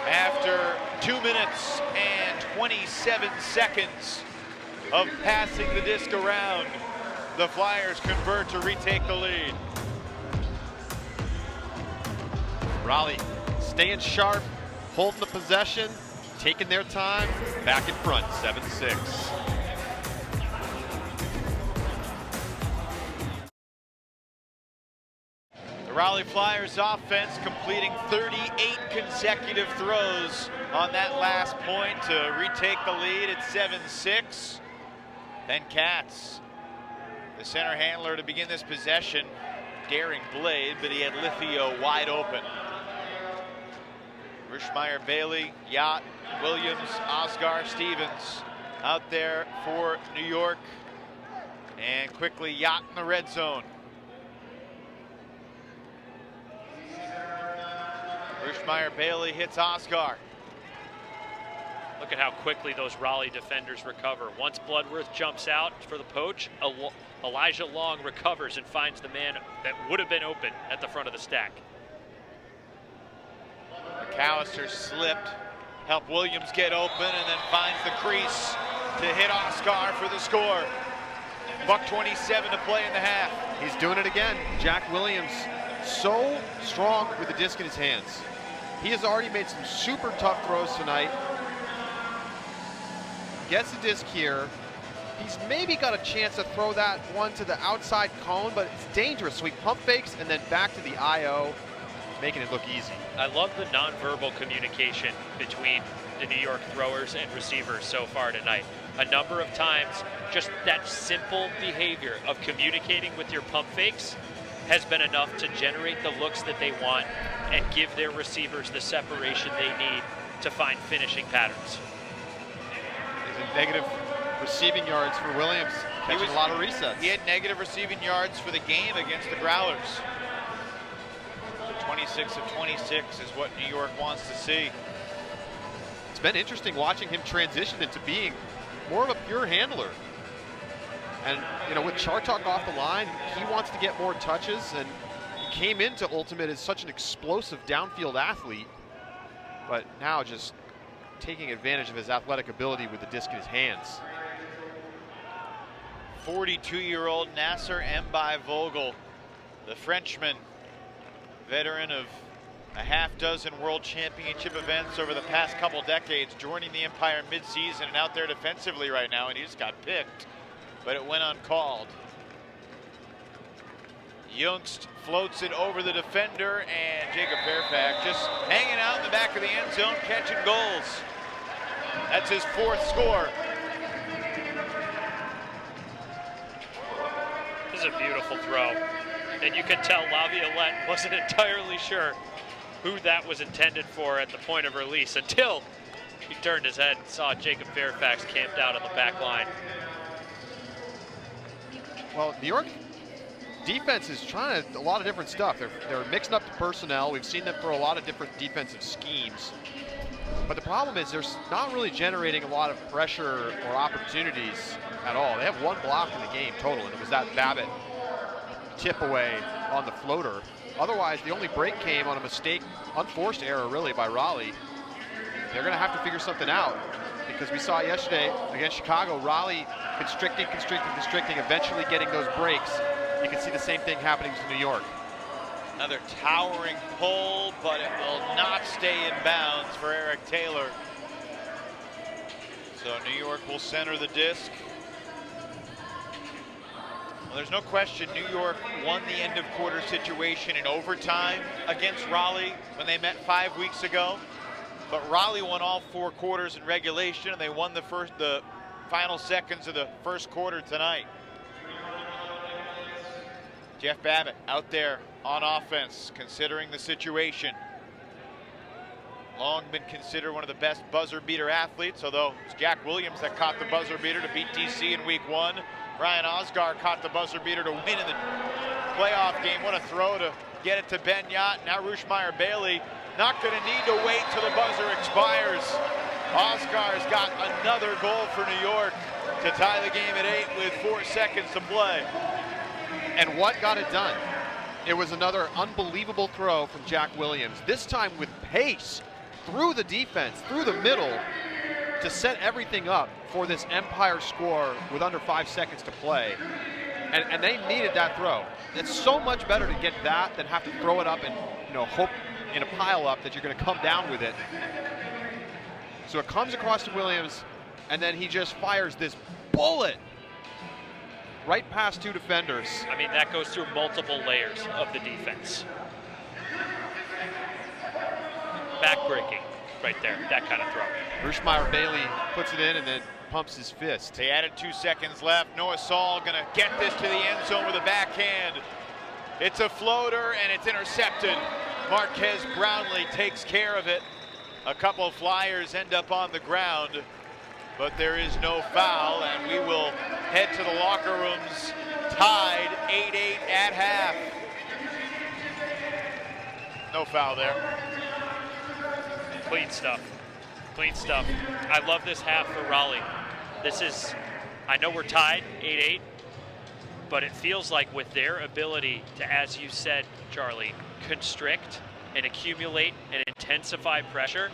After 2 minutes and 27 seconds of passing the disc around, the Flyers convert to retake the lead. Raleigh staying sharp, holding the possession, taking their time, back in front, 7-6. The Raleigh Flyers offense completing 38 consecutive throws on that last point to retake the lead at 7-6. Then Cats, the center handler to begin this possession, daring blade, but he had Lithio wide open. Rushmeyer, Bailey, Yacht, Williams, Oscar, Stevens out there for New York. And quickly Yacht in the red zone. Rushmeyer, Bailey hits Oscar. Look at how quickly those Raleigh defenders recover. Once Bloodworth jumps out for the poach, Elijah Long recovers and finds the man that would have been open at the front of the stack. McAllister slipped, helped Williams get open, and then finds the crease to hit Oscar for the score. $1:27 to play in the half. He's doing it again. Jack Williams, so strong with the disc in his hands. He has already made some super tough throws tonight. Gets the disc here. He's maybe got a chance to throw that one to the outside cone, but it's dangerous. So he pump fakes and then back to the IO, making it look easy. I love the nonverbal communication between the New York throwers and receivers so far tonight. A number of times, just that simple behavior of communicating with your pump fakes has been enough to generate the looks that they want and give their receivers the separation they need to find finishing patterns. There's a negative receiving yards for Williams, catching a lot of resets. He had negative receiving yards for the game against the Growlers. So 26 of 26 is what New York wants to see. It's been interesting watching him transition into being more of a pure handler. And, you know, with Chartok off the line, he wants to get more touches, and he came into Ultimate as such an explosive downfield athlete, but now just taking advantage of his athletic ability with the disc in his hands. 42-year-old Nasser Mbai Vogel, the Frenchman, veteran of a half dozen world championship events over the past couple decades, joining the Empire mid-season and out there defensively right now, and he just got picked, but it went uncalled. Youngst floats it over the defender, and Jacob Fairfax just hanging out in the back of the end zone, catching goals. That's his 4th score. This is a beautiful throw. And you can tell Laviolette wasn't entirely sure who that was intended for at the point of release until he turned his head and saw Jacob Fairfax camped out on the back line. Well, New York defense is trying a lot of different stuff. They're mixing up the personnel. We've seen them throw a lot of different defensive schemes. But the problem is they're not really generating a lot of pressure or opportunities at all. They have one block in the game total, and it was that Babbitt tip away on the floater. Otherwise, the only break came on a mistake, unforced error really by Raleigh. They're going to have to figure something out, because we saw yesterday against Chicago, Raleigh constricting, eventually getting those breaks. You can see the same thing happening to New York. Another towering pull, but it will not stay in bounds for Eric Taylor. So New York will center the disc. Well, there's no question New York won the end of quarter situation in overtime against Raleigh when they met 5 weeks ago. But Raleigh won all 4 quarters in regulation, and they won the final seconds of the first quarter tonight. Jeff Babbitt out there on offense, considering the situation. Long been considered one of the best buzzer beater athletes, although it's Jack Williams that caught the buzzer beater to beat DC in week 1. Ryan Osgar caught the buzzer beater to win in the playoff game. What a throw to get it to Ben Yott. Now Rushmeyer Bailey not going to need to wait till the buzzer expires. Osgar's got another goal for New York to tie the game at 8 with 4 seconds to play. And what got it done? It was another unbelievable throw from Jack Williams, this time with pace through the defense, through the middle, to set everything up for this Empire score with under 5 seconds to play. And they needed that throw. It's so much better to get that than have to throw it up and hope in a pile up that you're going to come down with it. So it comes across to Williams, and then he just fires this bullet right past 2 defenders. I mean, that goes through multiple layers of the defense. Backbreaking right there, that kind of throw. Rushmeyer Bailey puts it in and then pumps his fist. They added 2 seconds left. Noah Saul gonna get this to the end zone with a backhand. It's a floater and it's intercepted. Marquez Brownlee takes care of it. A couple of flyers end up on the ground, but there is no foul, and we will head to the locker rooms tied 8-8 at half. No foul there. Clean stuff. Clean stuff. I love this half for Raleigh. I know we're tied 8-8, but it feels like with their ability to, as you said, Charlie, constrict and accumulate and intensify pressure,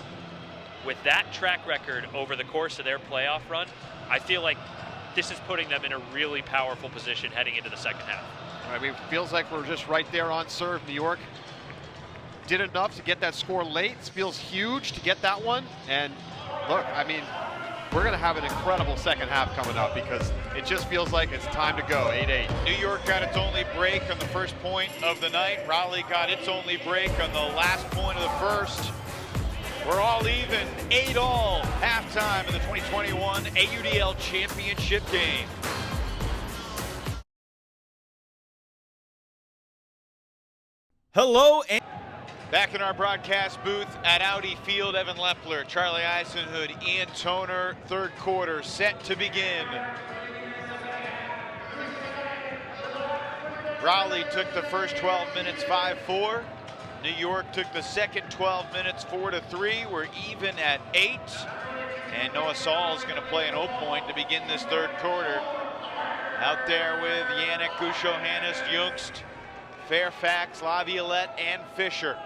with that track record over the course of their playoff run, I feel like this is putting them in a really powerful position heading into the second half. I mean, it feels like we're just right there on serve. New York did enough to get that score late. It feels huge to get that one. And look, I mean, we're going to have an incredible second half coming up, because it just feels like it's time to go, 8-8. New York got its only break on the first point of the night. Raleigh got its only break on the last point of the first. We're all even, 8-all, halftime of the 2021 AUDL Championship Game. Hello and back in our broadcast booth at Audi Field, Evan Lepler, Charlie Eisenhood, Ian Toner, third quarter set to begin. Raleigh took the first 12 minutes 5-4. New York took the second 12 minutes 4-3. We're even at 8. And Noah Saul is going to play an 0 point to begin this third quarter. Out there with Yannick, Gusho-Hannes, Jungst, Fairfax, Laviolette, and Fisher.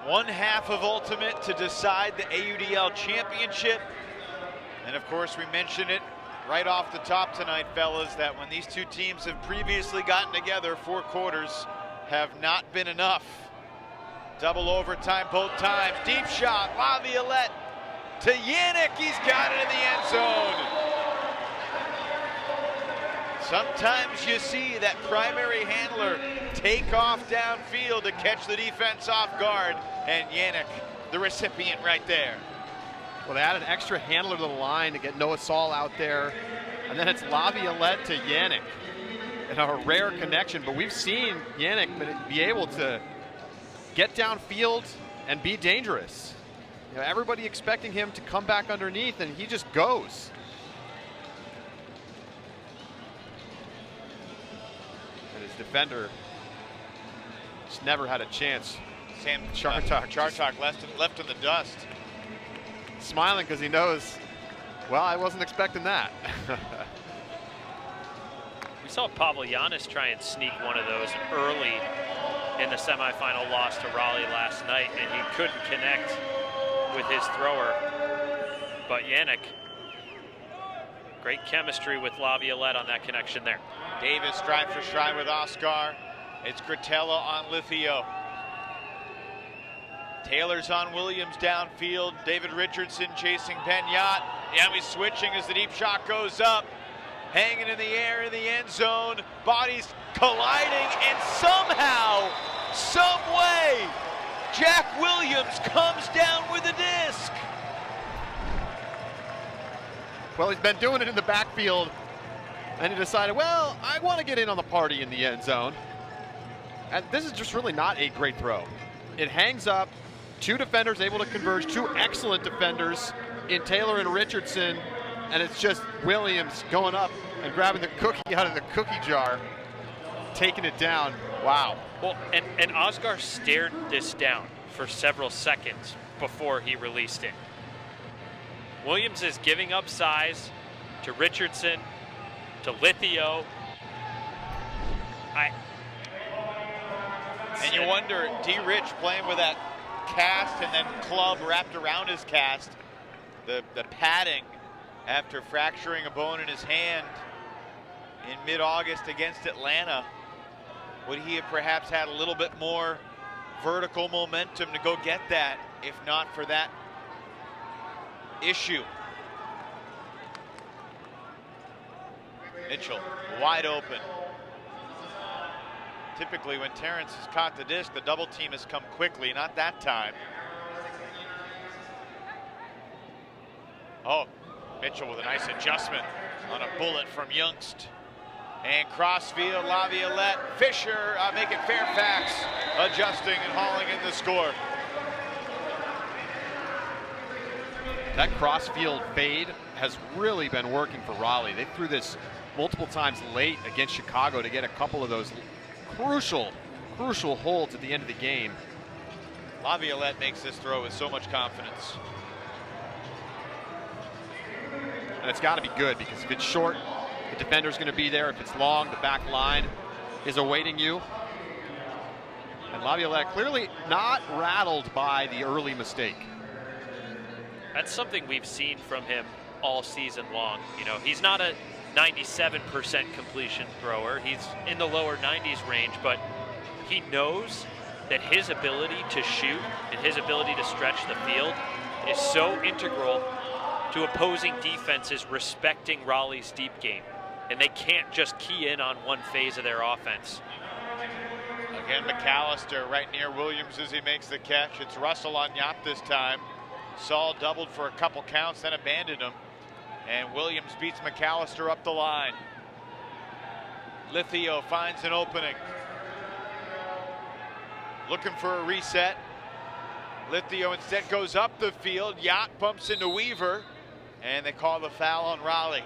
One half of Ultimate to decide the AUDL Championship. And of course, we mentioned it right off the top tonight, fellas, that when these two teams have previously gotten together, 4 quarters have not been enough. Double overtime both times. Deep shot, Laviolette to Yannick. He's got it in the end zone. Sometimes you see that primary handler take off downfield to catch the defense off guard, and Yannick, the recipient right there. Well, they added an extra handler to the line to get Noah Saul out there, and then it's Laviolette to Yannick. And a rare connection, but we've seen Yannick be able to get downfield and be dangerous. You know, everybody expecting him to come back underneath, and he just goes. And his defender just never had a chance. Sam Chartok left in the dust. Smiling because he knows, well, I wasn't expecting that. We saw Pavlianis try and sneak one of those early in the semifinal loss to Raleigh last night, and he couldn't connect with his thrower. But Yannick, great chemistry with Laviolette on that connection there. Davis stride for stride with Oscar. It's Gratella on Lithio. Taylor's on Williams downfield. David Richardson chasing Benyat. Yeah, he's switching as the deep shot goes up. Hanging in the air in the end zone. Bodies colliding, and somehow, some way, Jack Williams comes down with a disc. Well, he's been doing it in the backfield, and he decided, well, I want to get in on the party in the end zone. And this is just really not a great throw. It hangs up, two defenders able to converge, two excellent defenders in Taylor and Richardson, and it's just Williams going up and grabbing the cookie out of the cookie jar, taking it down. Wow. Well, and Oscar stared this down for several seconds before he released it. Williams is giving up size to Richardson, to Lithio. And you wonder, D. Rich playing with that cast and then club wrapped around his cast, the padding after fracturing a bone in his hand in mid-August against Atlanta. Would he have perhaps had a little bit more vertical momentum to go get that, if not for that issue? Mitchell wide open. Typically when Terrence has caught the disc, the double team has come quickly, not that time. Oh, Mitchell with a nice adjustment on a bullet from Youngst. And crossfield, Laviolette, Fisher, make it Fairfax, adjusting and hauling in the score. That crossfield fade has really been working for Raleigh. They threw this multiple times late against Chicago to get a couple of those crucial holds at the end of the game. Laviolette makes this throw with so much confidence. And it's got to be good, because if it's short, the defender's going to be there. If it's long, the back line is awaiting you. And Laviolette clearly not rattled by the early mistake. That's something we've seen from him all season long. You know, he's not a 97% completion thrower. He's in the lower 90s range, but he knows that his ability to shoot and his ability to stretch the field is so integral to opposing defenses respecting Raleigh's deep game. And they can't just key in on one phase of their offense. Again, McAllister right near Williams as he makes the catch. It's Russell on Yacht this time. Saul doubled for a couple counts, then abandoned him. And Williams beats McAllister up the line. Lithio finds an opening. Looking for a reset. Lithio instead goes up the field. Yacht bumps into Weaver, and they call the foul on Raleigh.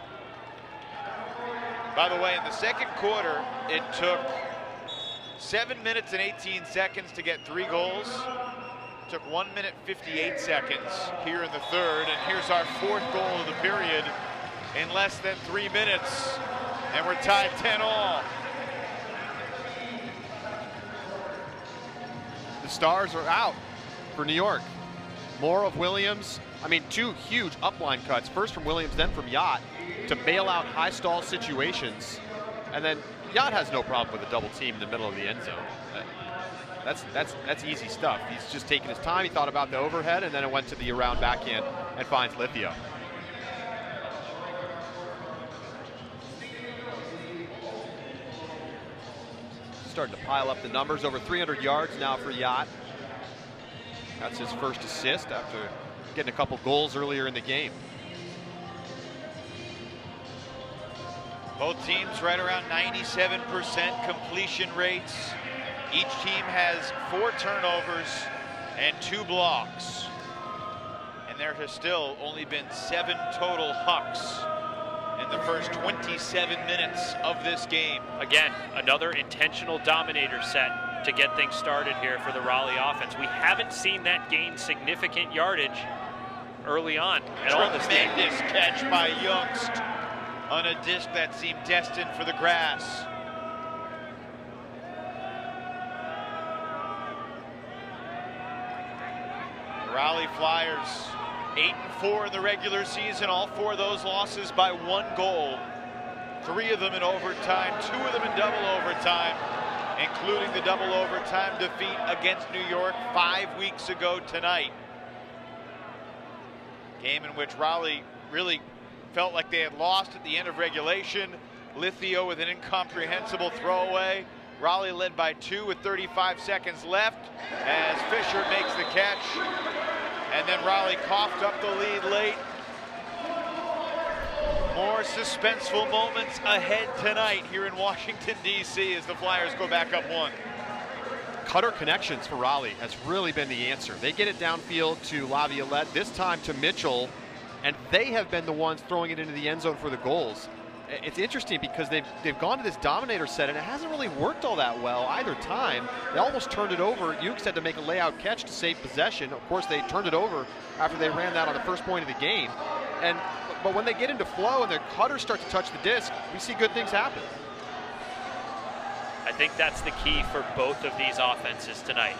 By the way, in the second quarter, it took 7 minutes and 18 seconds to get 3 goals. It took 1 minute 58 seconds here in the third, and here's our 4th goal of the period in less than 3 minutes, and we're tied 10-all. The Stars are out for New York. More of Williams. I mean, 2 huge upline cuts, first from Williams, then from Yacht, to bail out high stall situations. And then Yacht has no problem with a double team in the middle of the end zone. That's easy stuff. He's just taking his time. He thought about the overhead, and then it went to the around backhand and finds Lithio. Starting to pile up the numbers. Over 300 yards now for Yacht. That's his first assist after getting a couple goals earlier in the game. Both teams right around 97% completion rates. Each team has 4 turnovers and 2 blocks. there has still only been 7 total hucks in the first 27 minutes of this game. Again, another intentional dominator set to get things started here for the Raleigh offense. We haven't seen that gain significant yardage early on at all this game. Tremendous catch by Youngst on a disc that seemed destined for the grass. The Raleigh Flyers 8-4 in the regular season, all 4 of those losses by 1 goal. 3 of them in overtime, 2 of them in double overtime, including the double overtime defeat against New York 5 weeks ago tonight. Game in which Raleigh really felt like they had lost at the end of regulation. Lithio with an incomprehensible throwaway. Raleigh led by 2 with 35 seconds left as Fisher makes the catch. And then Raleigh coughed up the lead late. More suspenseful moments ahead tonight here in Washington, D.C. as the Flyers go back up 1. Cutter connections for Raleigh has really been the answer. They get it downfield to Laviolette, this time to Mitchell, and they have been the ones throwing it into the end zone for the goals. It's interesting because they've gone to this dominator set, and it hasn't really worked all that well either time. They almost turned it over. Ukes had to make a layout catch to save possession. Of course, they turned it over after they ran that on the first point of the game. But when they get into flow and their cutters start to touch the disc, we see good things happen. I think that's the key for both of these offenses tonight.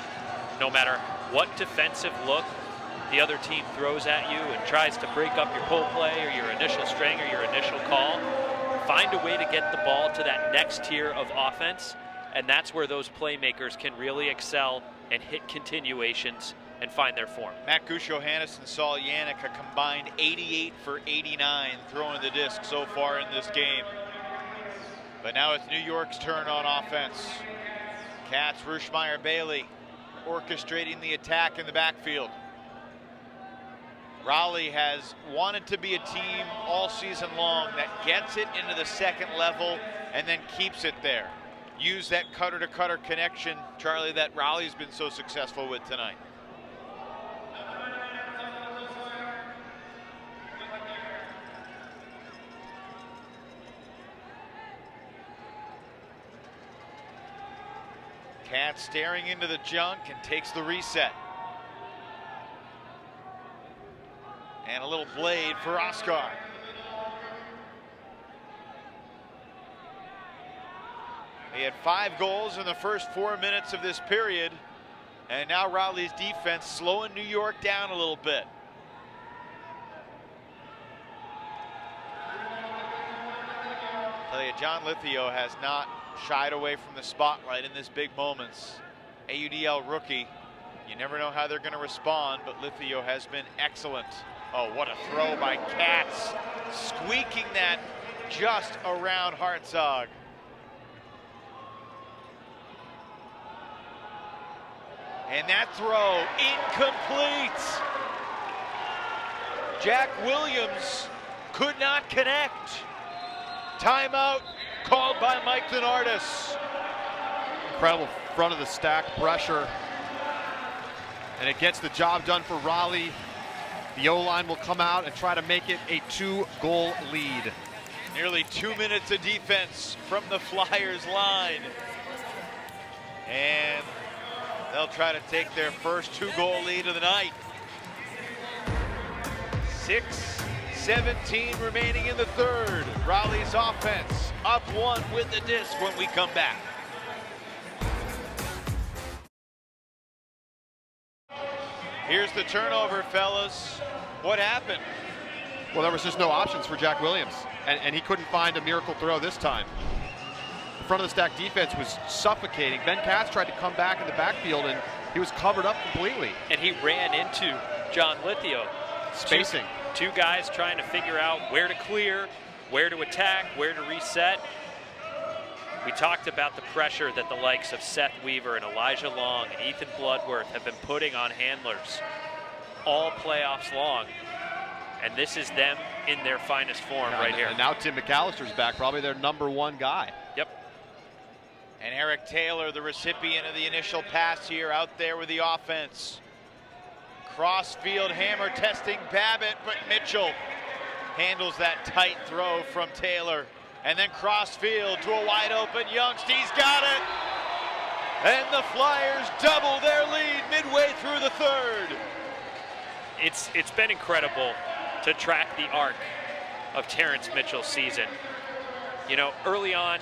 No matter what defensive look the other team throws at you and tries to break up your pull play or your initial string or your initial call, find a way to get the ball to that next tier of offense, and that's where those playmakers can really excel and hit continuations and find their form. Matt Gusho-Hannes and Saul Yannick a combined 88 for 89 throwing the disc so far in this game. But now it's New York's turn on offense. Katz, Ruschmeyer, Bailey orchestrating the attack in the backfield. Raleigh has wanted to be a team all season long that gets it into the second level and then keeps it there. Use that cutter-to-cutter connection, Charlie, that Raleigh's been so successful with tonight. Katz staring into the junk and takes the reset. And a little blade for Oscar. They had 5 goals in the first 4 minutes of this period. And now Raleigh's defense slowing New York down a little bit. I tell you, John Lithio has not shied away from the spotlight in this big moments. AUDL rookie. You never know how they're going to respond, but Lithio has been excellent. Oh, what a throw by Katz. Squeaking that just around Hartzog. And that throw incomplete. Jack Williams could not connect. Timeout called by Mike Lenardis. Incredible front of the stack pressure. And it gets the job done for Raleigh. The O-line will come out and try to make it a 2-goal lead. Nearly 2 minutes of defense from the Flyers line. And they'll try to take their first 2-goal lead of the night. 6:17 remaining in the third. Raleigh's offense up 1 with the disc when we come back. Here's the turnover, fellas. What happened? Well, there was just no options for Jack Williams, and he couldn't find a miracle throw this time. The front of the stack defense was suffocating. Ben Katz tried to come back in the backfield, and he was covered up completely. And he ran into John Lithio. Spacing. Two guys trying to figure out where to clear, where to attack, where to reset. We talked about the pressure that the likes of Seth Weaver and Elijah Long and Ethan Bloodworth have been putting on handlers all playoffs long. And this is them in their finest form right here. And now Tim McAllister's back, probably their #1 guy. Yep. And Eric Taylor, the recipient of the initial pass here, out there with the offense. Crossfield hammer testing Babbitt, but Mitchell handles that tight throw from Taylor. And then crossfield to a wide open Youngst. He's got it. And the Flyers double their lead midway through the third. It's been incredible to track the arc of Terrence Mitchell's season. You know, early on,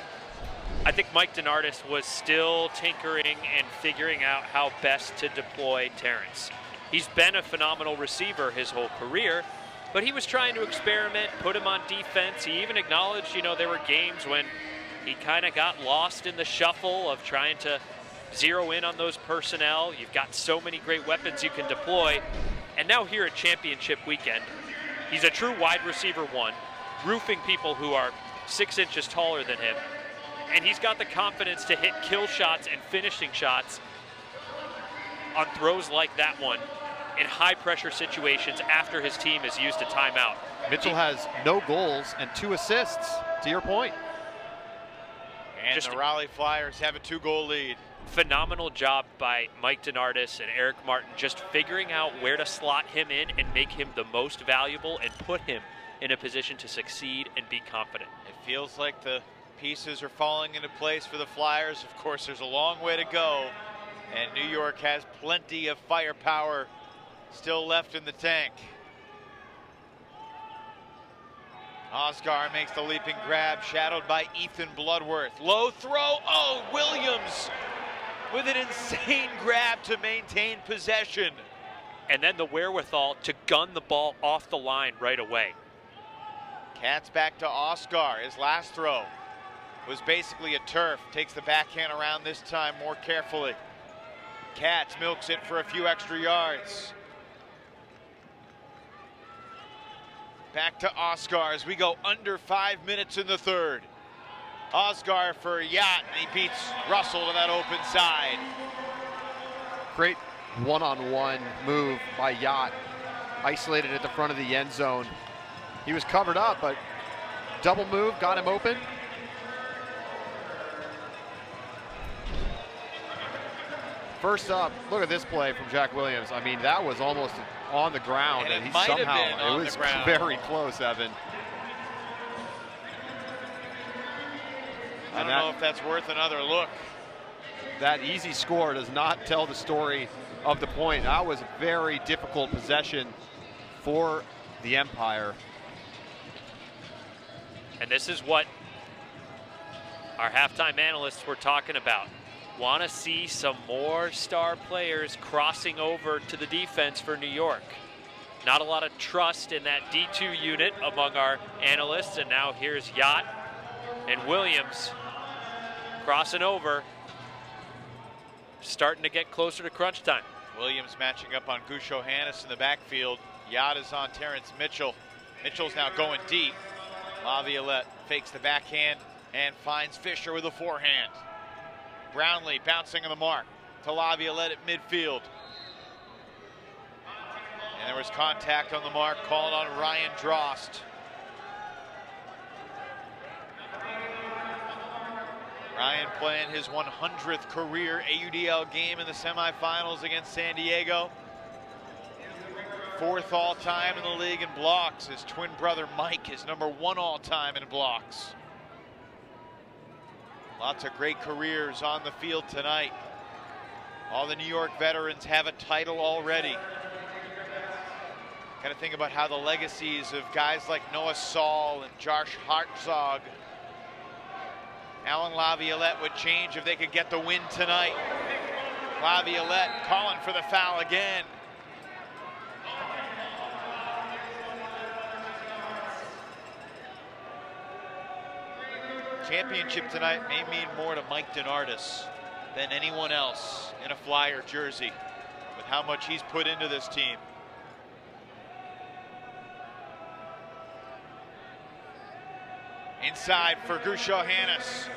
I think Mike DeNardis was still tinkering and figuring out how best to deploy Terrence. He's been a phenomenal receiver his whole career, but he was trying to experiment, put him on defense. He even acknowledged, you know, there were games when he kind of got lost in the shuffle of trying to zero in on those personnel. You've got so many great weapons you can deploy. And now here at championship weekend, he's a true wide receiver one, roofing people who are 6 inches taller than him. And he's got the confidence to hit kill shots and finishing shots on throws like that one in high pressure situations after his team has used a timeout. Mitchell has no goals and 2 assists, to your point. And Just the Raleigh Flyers have a 2-goal lead. Phenomenal job by Mike DeNardis and Eric Martin just figuring out where to slot him in and make him the most valuable and put him in a position to succeed and be confident. It feels like the pieces are falling into place for the Flyers. Of course, there's a long way to go, and New York has plenty of firepower still left in the tank. Oscar makes the leaping grab, shadowed by Ethan Bloodworth. Low throw, oh, Williams with an insane grab to maintain possession. And then the wherewithal to gun the ball off the line right away. Cats back to Oscar. His last throw was basically a turf. Takes the backhand around this time more carefully. Cats milks it for a few extra yards. Back to Oscar as we go under 5 minutes in the third. Oscar for Yacht, and he beats Russell to that open side. Great one-on-one move by Yacht, isolated at the front of the end zone. He was covered up, but double move, got him open. First up, look at this play from Jack Williams. I mean, that was almost on the ground, And he it might have somehow, been on it was the ground. very close, Evan. I don't know if that's worth another look. That easy score does not tell the story of the point. That was a very difficult possession for the Empire. And this is what our halftime analysts were talking about. Want to see some more star players crossing over to the defense for New York. Not a lot of trust in that D2 unit among our analysts, and now here's Yacht and Williams crossing over, starting to get closer to crunch time. Williams matching up on Gusho Hannes in the backfield. Yacht is on Terrence Mitchell. Mitchell's now going deep. Laviolette fakes the backhand and finds Fisher with a forehand. Brownlee bouncing on the mark to Laviolette at midfield. And there was contact on the mark called on Ryan Drost. Ryan playing his 100th career AUDL game in the semifinals against San Diego. 4th all-time in the league in blocks. His twin brother Mike is number 1 all-time in blocks. Lots of great careers on the field tonight. All the New York veterans have a title already. Got to think about how the legacies of guys like Noah Saul and Josh Hartzog, Alan Laviolette would change if they could get the win tonight. Laviolette calling for the foul again. Championship tonight may mean more to Mike DeNardis than anyone else in a Flyer jersey with how much he's put into this team. Inside for Gusho Hannes.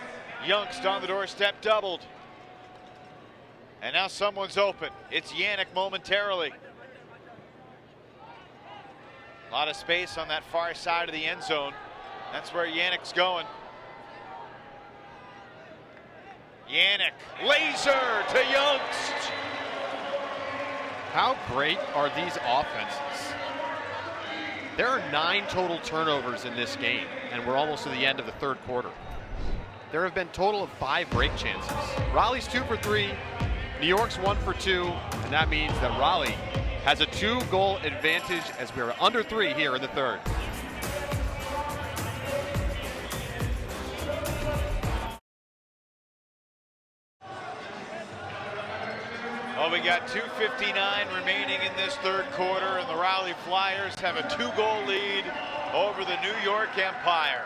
Youngst on the doorstep, doubled. And now someone's open. It's Yannick momentarily. A lot of space on that far side of the end zone. That's where Yannick's going. Yannick, laser to Youngst. How great are these offenses? There are 9 total turnovers in this game, and we're almost to the end of the third quarter. There have been a total of 5 break chances. Raleigh's 2 for 3, New York's 1 for 2, and that means that Raleigh has a 2-goal advantage as we are under 3 here in the third. Well, we got 2:59 remaining in this third quarter, and the Raleigh Flyers have a 2-goal lead over the New York Empire.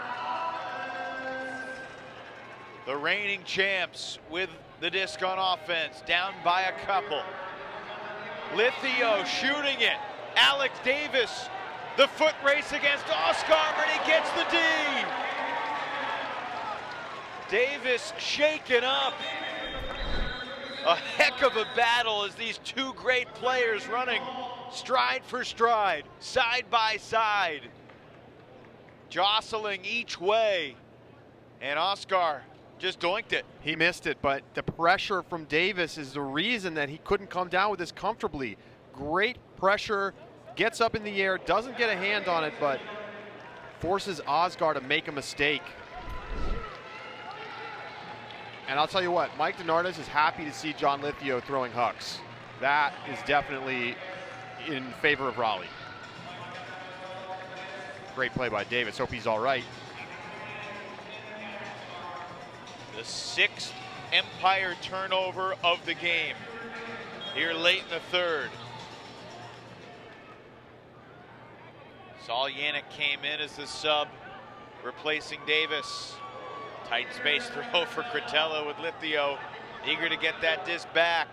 The reigning champs with the disc on offense, down by a couple. Lithio shooting it. Alec Davis, the foot race against Oscar, and he gets the D. Davis shaken up. A heck of a battle as these two great players running stride for stride, side by side, jostling each way. And Oscar just doinked it. He missed it, but the pressure from Davis is the reason that he couldn't come down with this comfortably. Great pressure, gets up in the air, doesn't get a hand on it, but forces Oscar to make a mistake. And I'll tell you what, Mike DeNardis is happy to see John Lithio throwing hucks. That is definitely in favor of Raleigh. Great play by Davis. Hope he's all right. The 6th Empire turnover of the game here late in the third. Saul Yannick came in as the sub, replacing Davis. Tight space throw for Cretella with Lithio, eager to get that disc back.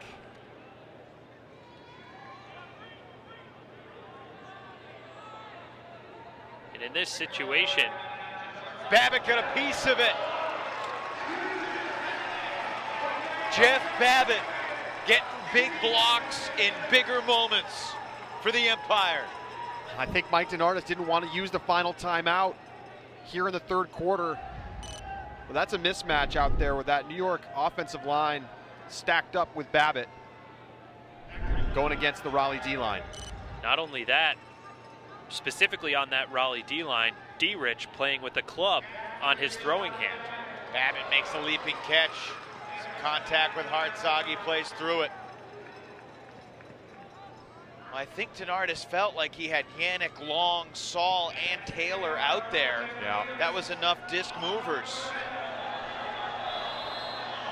And in this situation, Babbitt got a piece of it. Jeff Babbitt getting big blocks in bigger moments for the Empire. I think Mike DeNardis didn't want to use the final timeout here in the third quarter. Well, that's a mismatch out there with that New York offensive line stacked up with Babbitt going against the Raleigh D-line. not only that, specifically on that Raleigh D-line, D-Rich playing with the club on his throwing hand. Babbitt makes a leaping catch. Some contact with Hartzog, he plays through it. Well, I think DeNardis felt like he had Yannick, Long, Saul, and Taylor out there. Yeah. That was enough disc movers.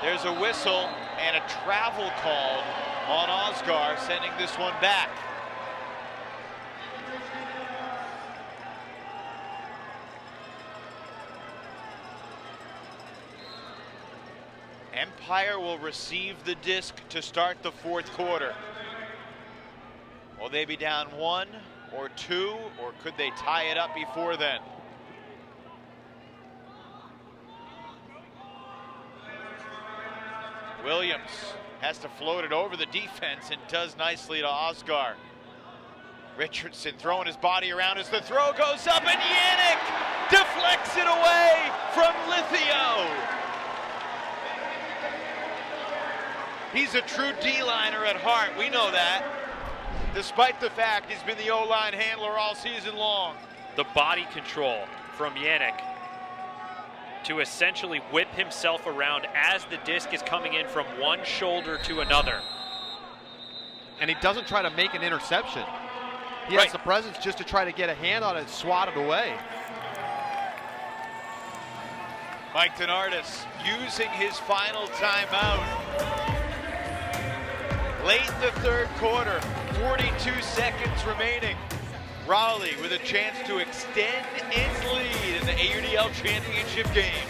There's a whistle and a travel called on Osgar, sending this one back. Empire will receive the disc to start the fourth quarter. Will they be down 1 or 2, or could they tie it up before then? Williams has to float it over the defense and does nicely to Osgar. Richardson throwing his body around as the throw goes up, and Yannick deflects it away from Lithio. He's a true D-liner at heart, we know that. Despite the fact he's been the O-line handler all season long. The body control from Yannick to essentially whip himself around as the disc is coming in from one shoulder to another. And he doesn't try to make an interception. He has the presence just to try to get a hand on it and swat it away. Mike DeNardis using his final timeout. Late in the third quarter, 42 seconds remaining. Raleigh with a chance to extend its lead in the AUDL Championship Game.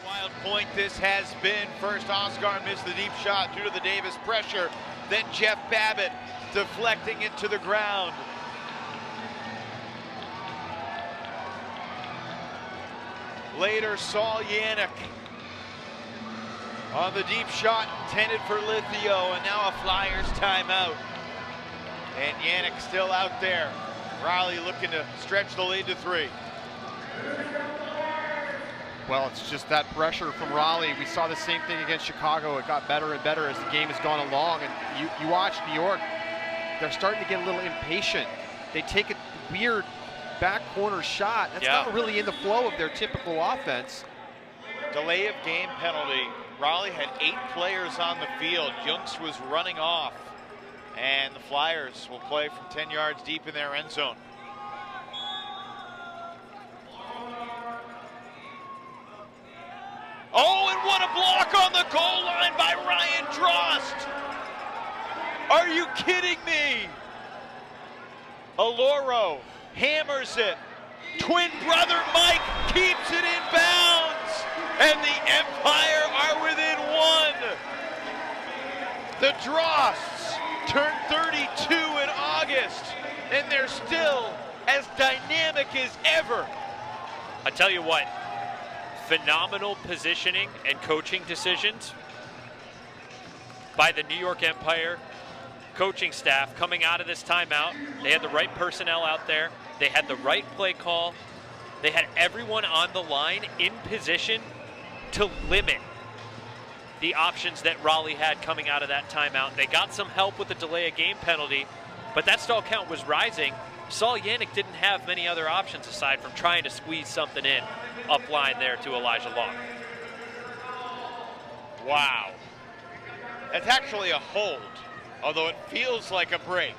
What a wild point this has been. First, Oscar missed the deep shot due to the Davis pressure. Then Jeff Babbitt deflecting it to the ground. Later, Saul Yannick on the deep shot intended for Lithio, and now a Flyers timeout. And Yannick still out there. Raleigh looking to stretch the lead to 3. Well, it's just that pressure from Raleigh. We saw the same thing against Chicago. It got better and better as the game has gone along. And you watch New York, they're starting to get a little impatient. They take a weird back corner shot. That's not really in the flow of their typical offense. Delay of game penalty. Raleigh had 8 players on the field. Junks was running off. And the Flyers will play from 10 yards deep in their end zone. Oh, and what a block on the goal line by Ryan Drost. Are you kidding me? Aloro hammers it. Twin brother Mike keeps it in bounds. And the Empire are within 1. The Drosts turned 32 in August, and they're still as dynamic as ever. I tell you what, phenomenal positioning and coaching decisions by the New York Empire coaching staff coming out of this timeout. They had the right personnel out there. They had the right play call. They had everyone on the line in position to limit the options that Raleigh had coming out of that timeout. They got some help with the delay of game penalty, but that stall count was rising. Saul Yannick didn't have many other options aside from trying to squeeze something in up line there to Elijah Long. Wow. That's actually a hold, although it feels like a break.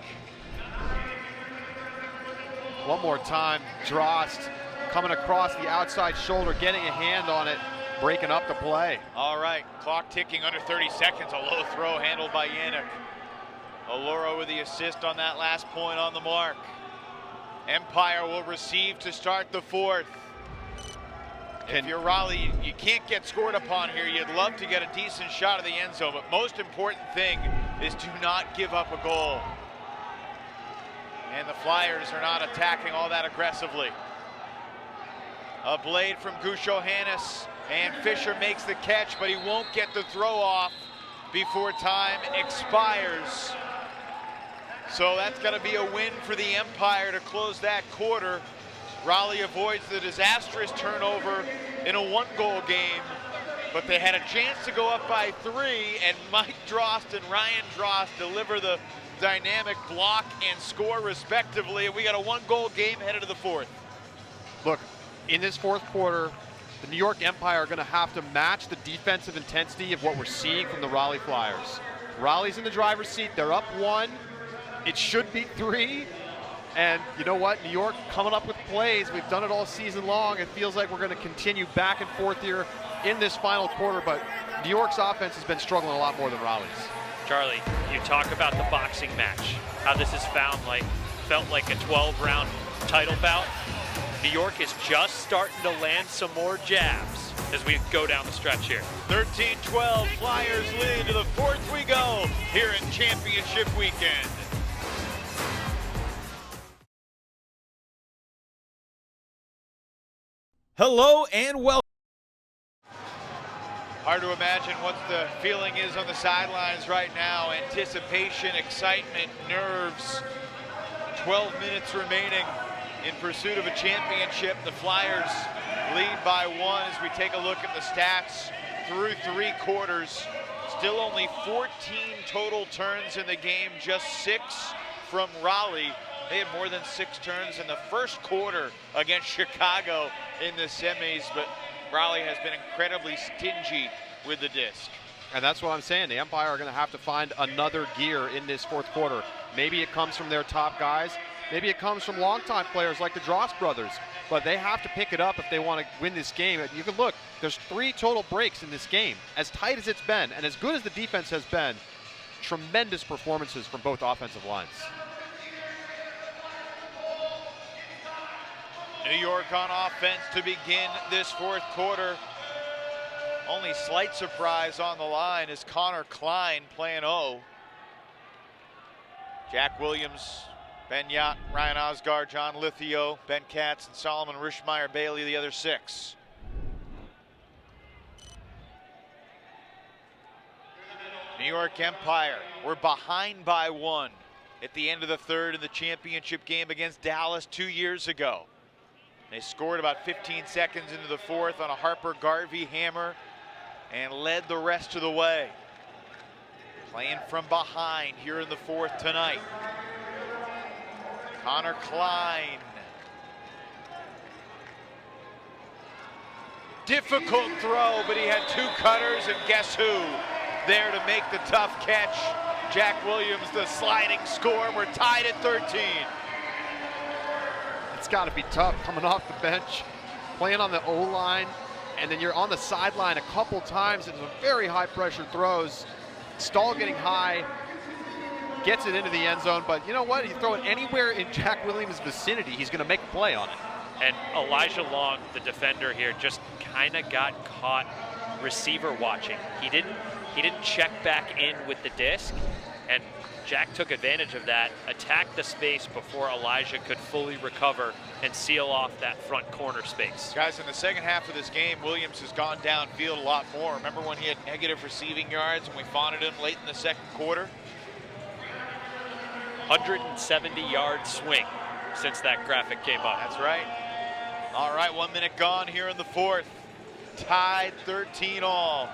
One more time, Drost coming across the outside shoulder, getting a hand on it, breaking up the play. All right, clock ticking under 30 seconds. A low throw handled by Yannick. Aloro with the assist on that last point on the mark. Empire will receive to start the 4th. If you're Raleigh, you can't get scored upon here. You'd love to get a decent shot of the end zone, but most important thing is to not give up a goal. And the Flyers are not attacking all that aggressively. A blade from Gusho Hannes, and Fisher makes the catch, but he won't get the throw off before time expires. So that's going to be a win for the Empire to close that quarter. Raleigh avoids the disastrous turnover in a 1-goal game, but they had a chance to go up by 3, and Mike Drost and Ryan Drost deliver the dynamic block and score respectively. And we got a 1-goal game headed to the 4th. Look, in this 4th quarter, the New York Empire are going to have to match the defensive intensity of what we're seeing from the Raleigh Flyers. Raleigh's in the driver's seat. They're up 1. It should be 3. And you know what? New York coming up with plays. We've done it all season long. It feels like we're going to continue back and forth here in this final quarter, but New York's offense has been struggling a lot more than Raleigh's. Charlie, you talk about the boxing match, how this has felt like a 12-round title bout. New York is just starting to land some more jabs as we go down the stretch here. 13-12, Flyers lead. To the 4th we go here in championship weekend. Hello and welcome. Hard to imagine what the feeling is on the sidelines right now. Anticipation, excitement, nerves. 12 minutes remaining in pursuit of a championship. The Flyers lead by 1 as we take a look at the stats through 3 quarters. Still only 14 total turns in the game, just 6 from Raleigh. They had more than 6 turns in the first quarter against Chicago in the semis, but Raleigh has been incredibly stingy with the disc. And that's what I'm saying. The Empire are going to have to find another gear in this 4th quarter. Maybe it comes from their top guys. Maybe it comes from longtime players like the Drost brothers. But they have to pick it up if they want to win this game. You can look, there's 3 total breaks in this game. As tight as it's been, and as good as the defense has been, tremendous performances from both offensive lines. New York on offense to begin this 4th quarter. Only slight surprise on the line is Connor Klein playing O. Jack Williams, Ben Yacht, Ryan Osgard, John Lithio, Ben Katz, and Solomon Rishmeyer-Bailey, the other 6. New York Empire, we're behind by 1 at the end of the 3rd in the championship game against Dallas 2 years ago. They scored about 15 seconds into the fourth on a Harper Garvey hammer and led the rest of the way. Playing from behind here in the fourth tonight. Connor Klein. Difficult throw, but he had two cutters, and guess who? There to make the tough catch. Jack Williams, the sliding score. We're tied at 13. It's got to be tough coming off the bench, playing on the O-line, and then you're on the sideline a couple times into very high pressure throws. Stahl getting high, gets it into the end zone, but you know what? You throw it anywhere in Jack Williams' vicinity, he's going to make a play on it. And Elijah Long, the defender here, just kind of got caught receiver watching. He didn't check back in with the disc, and Jack took advantage of that, attacked the space before Elijah could fully recover and seal off that front corner space. Guys, in the second half of this game, Williams has gone downfield a lot more. Remember when he had negative receiving yards and we fawned him late in the second quarter? 170-yard swing since that graphic came up. That's right. All right, 1 minute gone here in the fourth. Tied 13 all.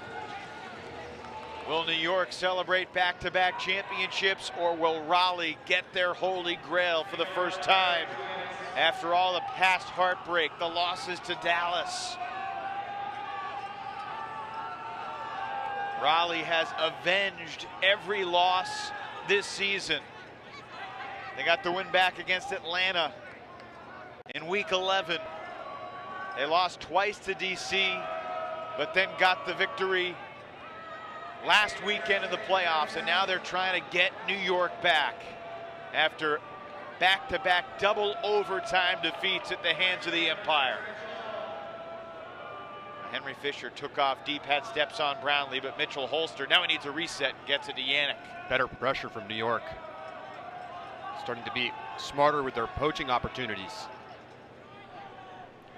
Will New York celebrate back-to-back championships, or will Raleigh get their holy grail for the first time after all the past heartbreak, the losses to Dallas? Raleigh has avenged every loss this season. They got the win back against Atlanta in week 11. They lost twice to DC, but then got the victory last weekend in the playoffs, and now they're trying to get New York back after back-to-back double overtime defeats at the hands of the Empire. Henry Fisher took off deep, had steps on Brownlee, but Mitchell Holster, now he needs a reset and gets it to Yannick. Better pressure from New York. Starting to be smarter with their poaching opportunities.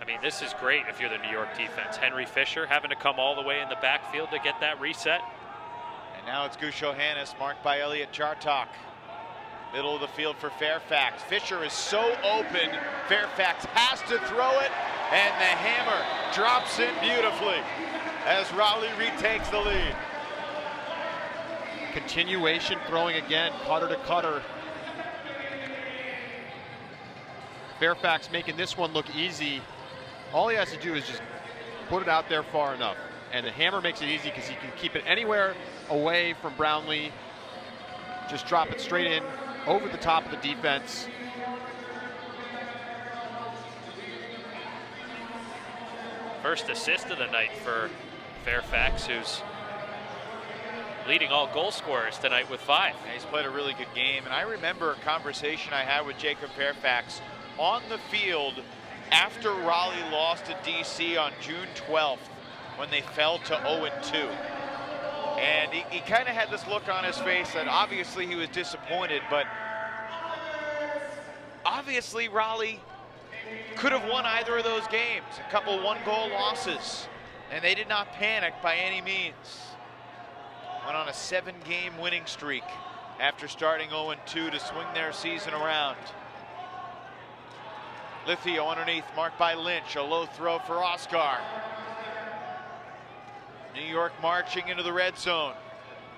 I mean, this is great if you're the New York defense. Henry Fisher having to come all the way in the backfield to get that reset. And now it's Gusho Hannes, marked by Elliot Chartok. Middle of the field for Fairfax. Fisher is so open, Fairfax has to throw it, and the hammer drops in beautifully as Raleigh retakes the lead. Continuation throwing again, cutter to cutter. Fairfax making this one look easy. All he has to do is just put it out there far enough. And the hammer makes it easy because he can keep it anywhere away from Brownlee. Just drop it straight in over the top of the defense. First assist of the night for Fairfax, who's leading all goal scorers tonight with 5. Yeah, he's played a really good game, and I remember a conversation I had with Jacob Fairfax on the field after Raleigh lost to DC on June 12th when they fell to 0-2. And he kind of had this look on his face that obviously he was disappointed, but obviously Raleigh could have won either of those games. A couple one-goal losses, and they did not panic by any means. Went on a 7-game winning streak after starting 0-2 to swing their season around. Lithio underneath, marked by Lynch. A low throw for Oscar. New York marching into the red zone.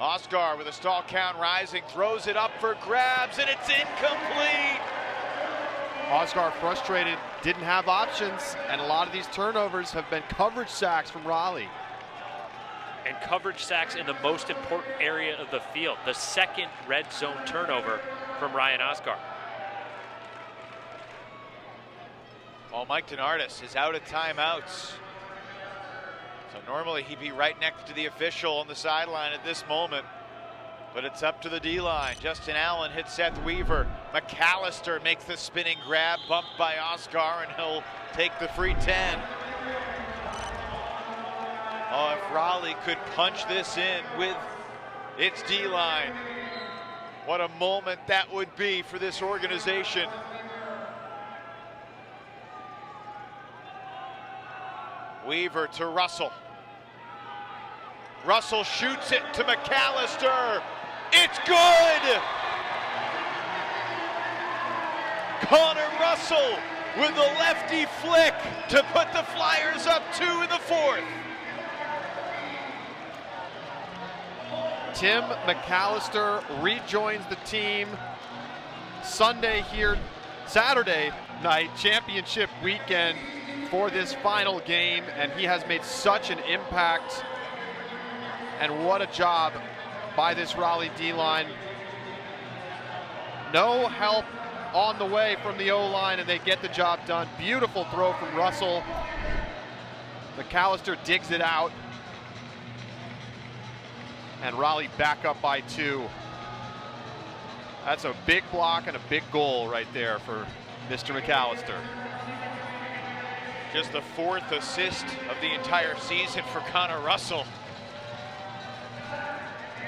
Oscar with a stall count rising, throws it up for grabs, and it's incomplete. Oscar frustrated, didn't have options, and a lot of these turnovers have been coverage sacks from Raleigh. And coverage sacks in the most important area of the field. The second red zone turnover from Ryan Oscar. Well, Mike DeNardis is out of timeouts. So normally he'd be right next to the official on the sideline at this moment. But it's up to the D-line. Justin Allen hits Seth Weaver. McAllister makes the spinning grab, bumped by Oscar, and he'll take the free 10. Oh, if Raleigh could punch this in with its D-line, what a moment that would be for this organization. Weaver to Russell. Russell shoots it to McAllister. It's good! Connor Russell with the lefty flick to put the Flyers up 2 in the 4th. Tim McAllister rejoins the team Sunday here, Saturday night, championship weekend for this final game, and he has made such an impact. And what a job by this Raleigh D-line. No help on the way from the O-line, and they get the job done. Beautiful throw from Russell. McAllister digs it out. And Raleigh back up by 2. That's a big block and a big goal right there for Mr. McAllister. Just the 4th assist of the entire season for Connor Russell.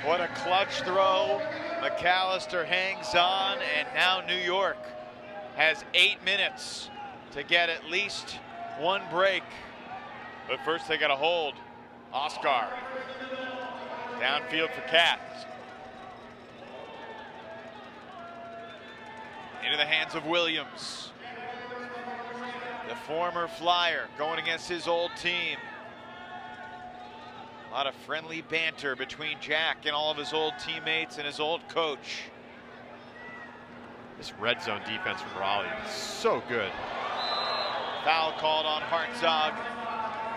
What a clutch throw. McAllister hangs on, and now New York has 8 minutes to get at least one break. But first they got to hold. Oscar. Downfield for Cats. Into the hands of Williams. The former Flyer going against his old team. A lot of friendly banter between Jack and all of his old teammates and his old coach. This red zone defense from Raleigh is so good. Foul called on Hartzog,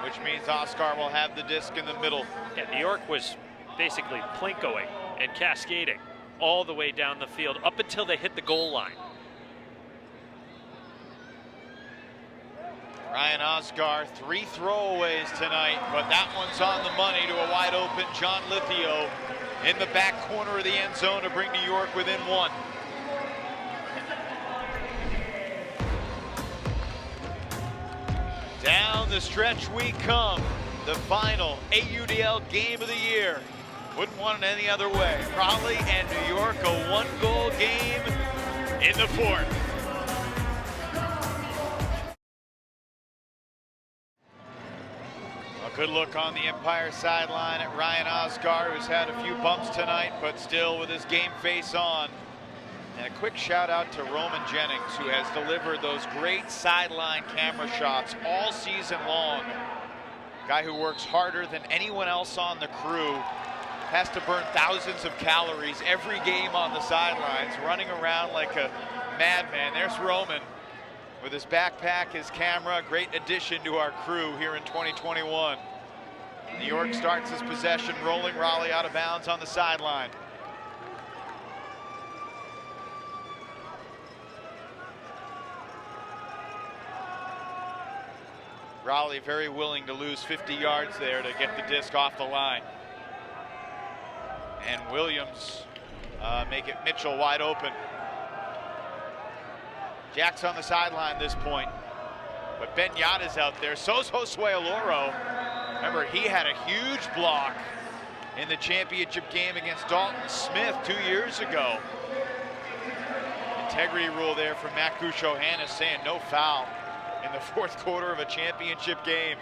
which means Oscar will have the disc in the middle. Yeah, New York was basically plinkoing and cascading all the way down the field up until they hit the goal line. Ryan Oscar, 3 throwaways tonight, but that one's on the money to a wide open John Lithio in the back corner of the end zone to bring New York within 1. Down the stretch we come, the final AUDL game of the year. Wouldn't want it any other way. Raleigh and New York, a 1-goal game in the 4th. A good look on the Empire sideline at Ryan Oscar, who's had a few bumps tonight, but still with his game face on. And a quick shout out to Roman Jennings, who has delivered those great sideline camera shots all season long. Guy who works harder than anyone else on the crew, has to burn thousands of calories every game on the sidelines, running around like a madman. There's Roman with his backpack, his camera, great addition to our crew here in 2021. New York starts his possession, rolling Raleigh out of bounds on the sideline. Raleigh very willing to lose 50 yards there to get the disc off the line. And Williams make it Mitchell wide open. Jack's on the sideline this point, but Ben Yada's out there. So's Josue Aloro. Remember, he had a huge block in the championship game against Dalton Smith 2 years ago. Integrity rule there from Matt Gusho-Hannes saying no foul in the 4th quarter of a championship game.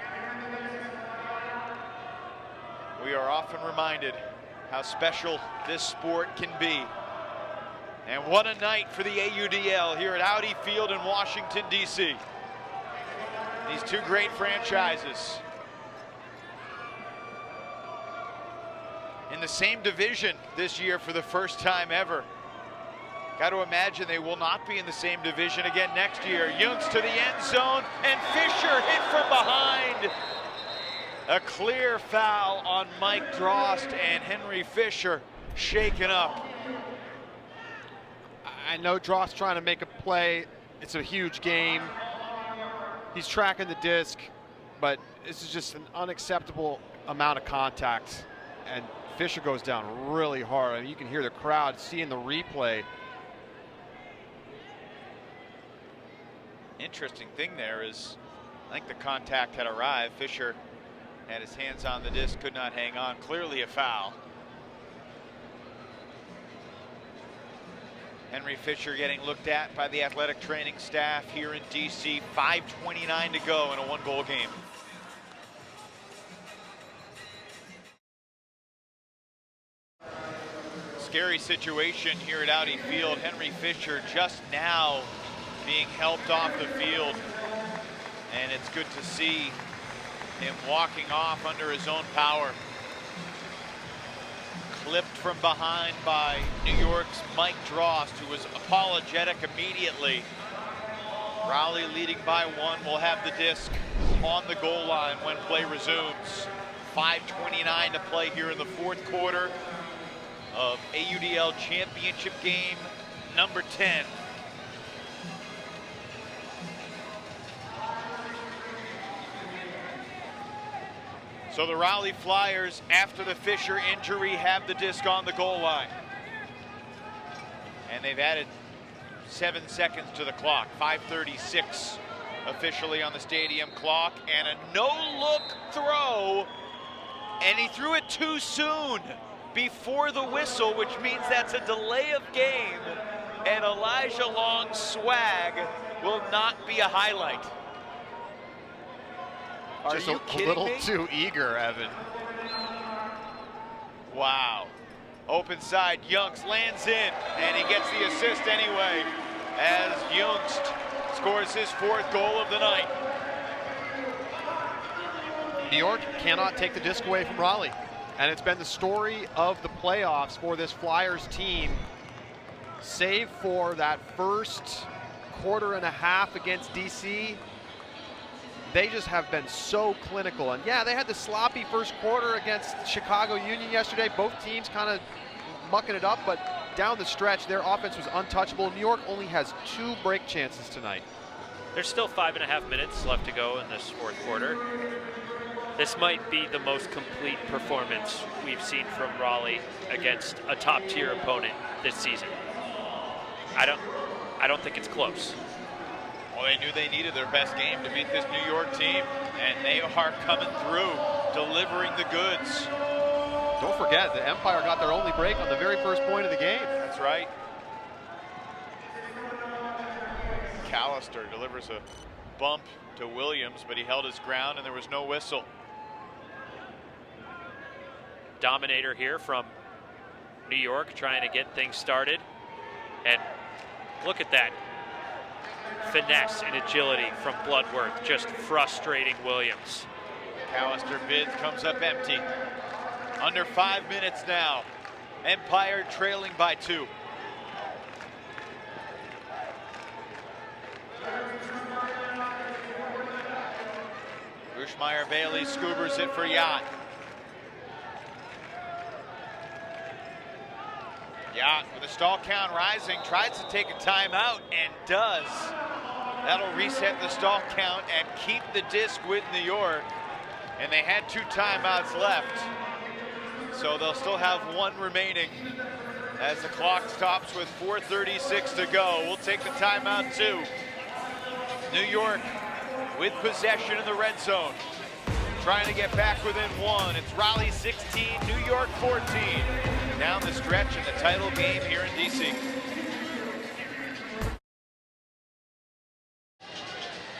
We are often reminded how special this sport can be. And what a night for the AUDL here at Audi Field in Washington, D.C. These two great franchises in the same division this year for the first time ever. Got to imagine they will not be in the same division again next year. Youngs to the end zone, and Fisher hit from behind. A clear foul on Mike Drost, and Henry Fisher shaken up. I know Drost trying to make a play. It's a huge game. He's tracking the disc, but this is just an unacceptable amount of contact. And Fisher goes down really hard. I mean, you can hear the crowd seeing the replay. Interesting thing there is, I think the contact had arrived. Fisher had his hands on the disc, could not hang on. Clearly a foul. Henry Fisher getting looked at by the athletic training staff here in DC. 5:29 to go in a 1-goal game. Scary situation here at Audi Field. Henry Fisher just now being helped off the field. And it's good to see him walking off under his own power. Clipped from behind by New York's Mike Drost, who was apologetic immediately. Raleigh leading by 1 will have the disc on the goal line when play resumes. 5:29 to play here in the fourth quarter of AUDL Championship Game number 10. So the Raleigh Flyers, after the Fisher injury, have the disc on the goal line. And they've added 7 seconds to the clock. 5:36 officially on the stadium clock, and a no-look throw, and he threw it too soon before the whistle, which means that's a delay of game, and Elijah Long's swag will not be a highlight. Are Just you a kidding little me? too eager, Evan. Wow. Open side, Youngst lands in, and he gets the assist anyway, as Youngst scores his 4th goal of the night. New York cannot take the disc away from Raleigh. And it's been the story of the playoffs for this Flyers team, save for that first quarter and a half against DC. They just have been so clinical. And yeah, they had the sloppy first quarter against Chicago Union yesterday. Both teams kind of mucking it up, but down the stretch, their offense was untouchable. New York only has 2 break chances tonight. There's still 5.5 minutes left to go in this fourth quarter. This might be the most complete performance we've seen from Raleigh against a top-tier opponent this season. I don't think it's close. Well, they knew they needed their best game to beat this New York team, and they are coming through, delivering the goods. Don't forget, the Empire got their only break on the very first point of the game. That's right. Callister delivers a bump to Williams, but he held his ground and there was no whistle. Dominator here from New York, trying to get things started. And look at that. Finesse and agility from Bloodworth, just frustrating Williams. Callister bids, comes up empty. Under 5 minutes now. Empire trailing by 2. Rushmeyer Bailey scoobers it for Yacht. Yacht with a stall count rising, tries to take a timeout and does. That'll reset the stall count and keep the disc with New York. And they had 2 timeouts left. So they'll still have 1 remaining as the clock stops with 4:36 to go. We'll take the timeout too. New York with possession in the red zone. Trying to get back within 1. It's Raleigh 16, New York 14. Down the stretch in the title game here in DC.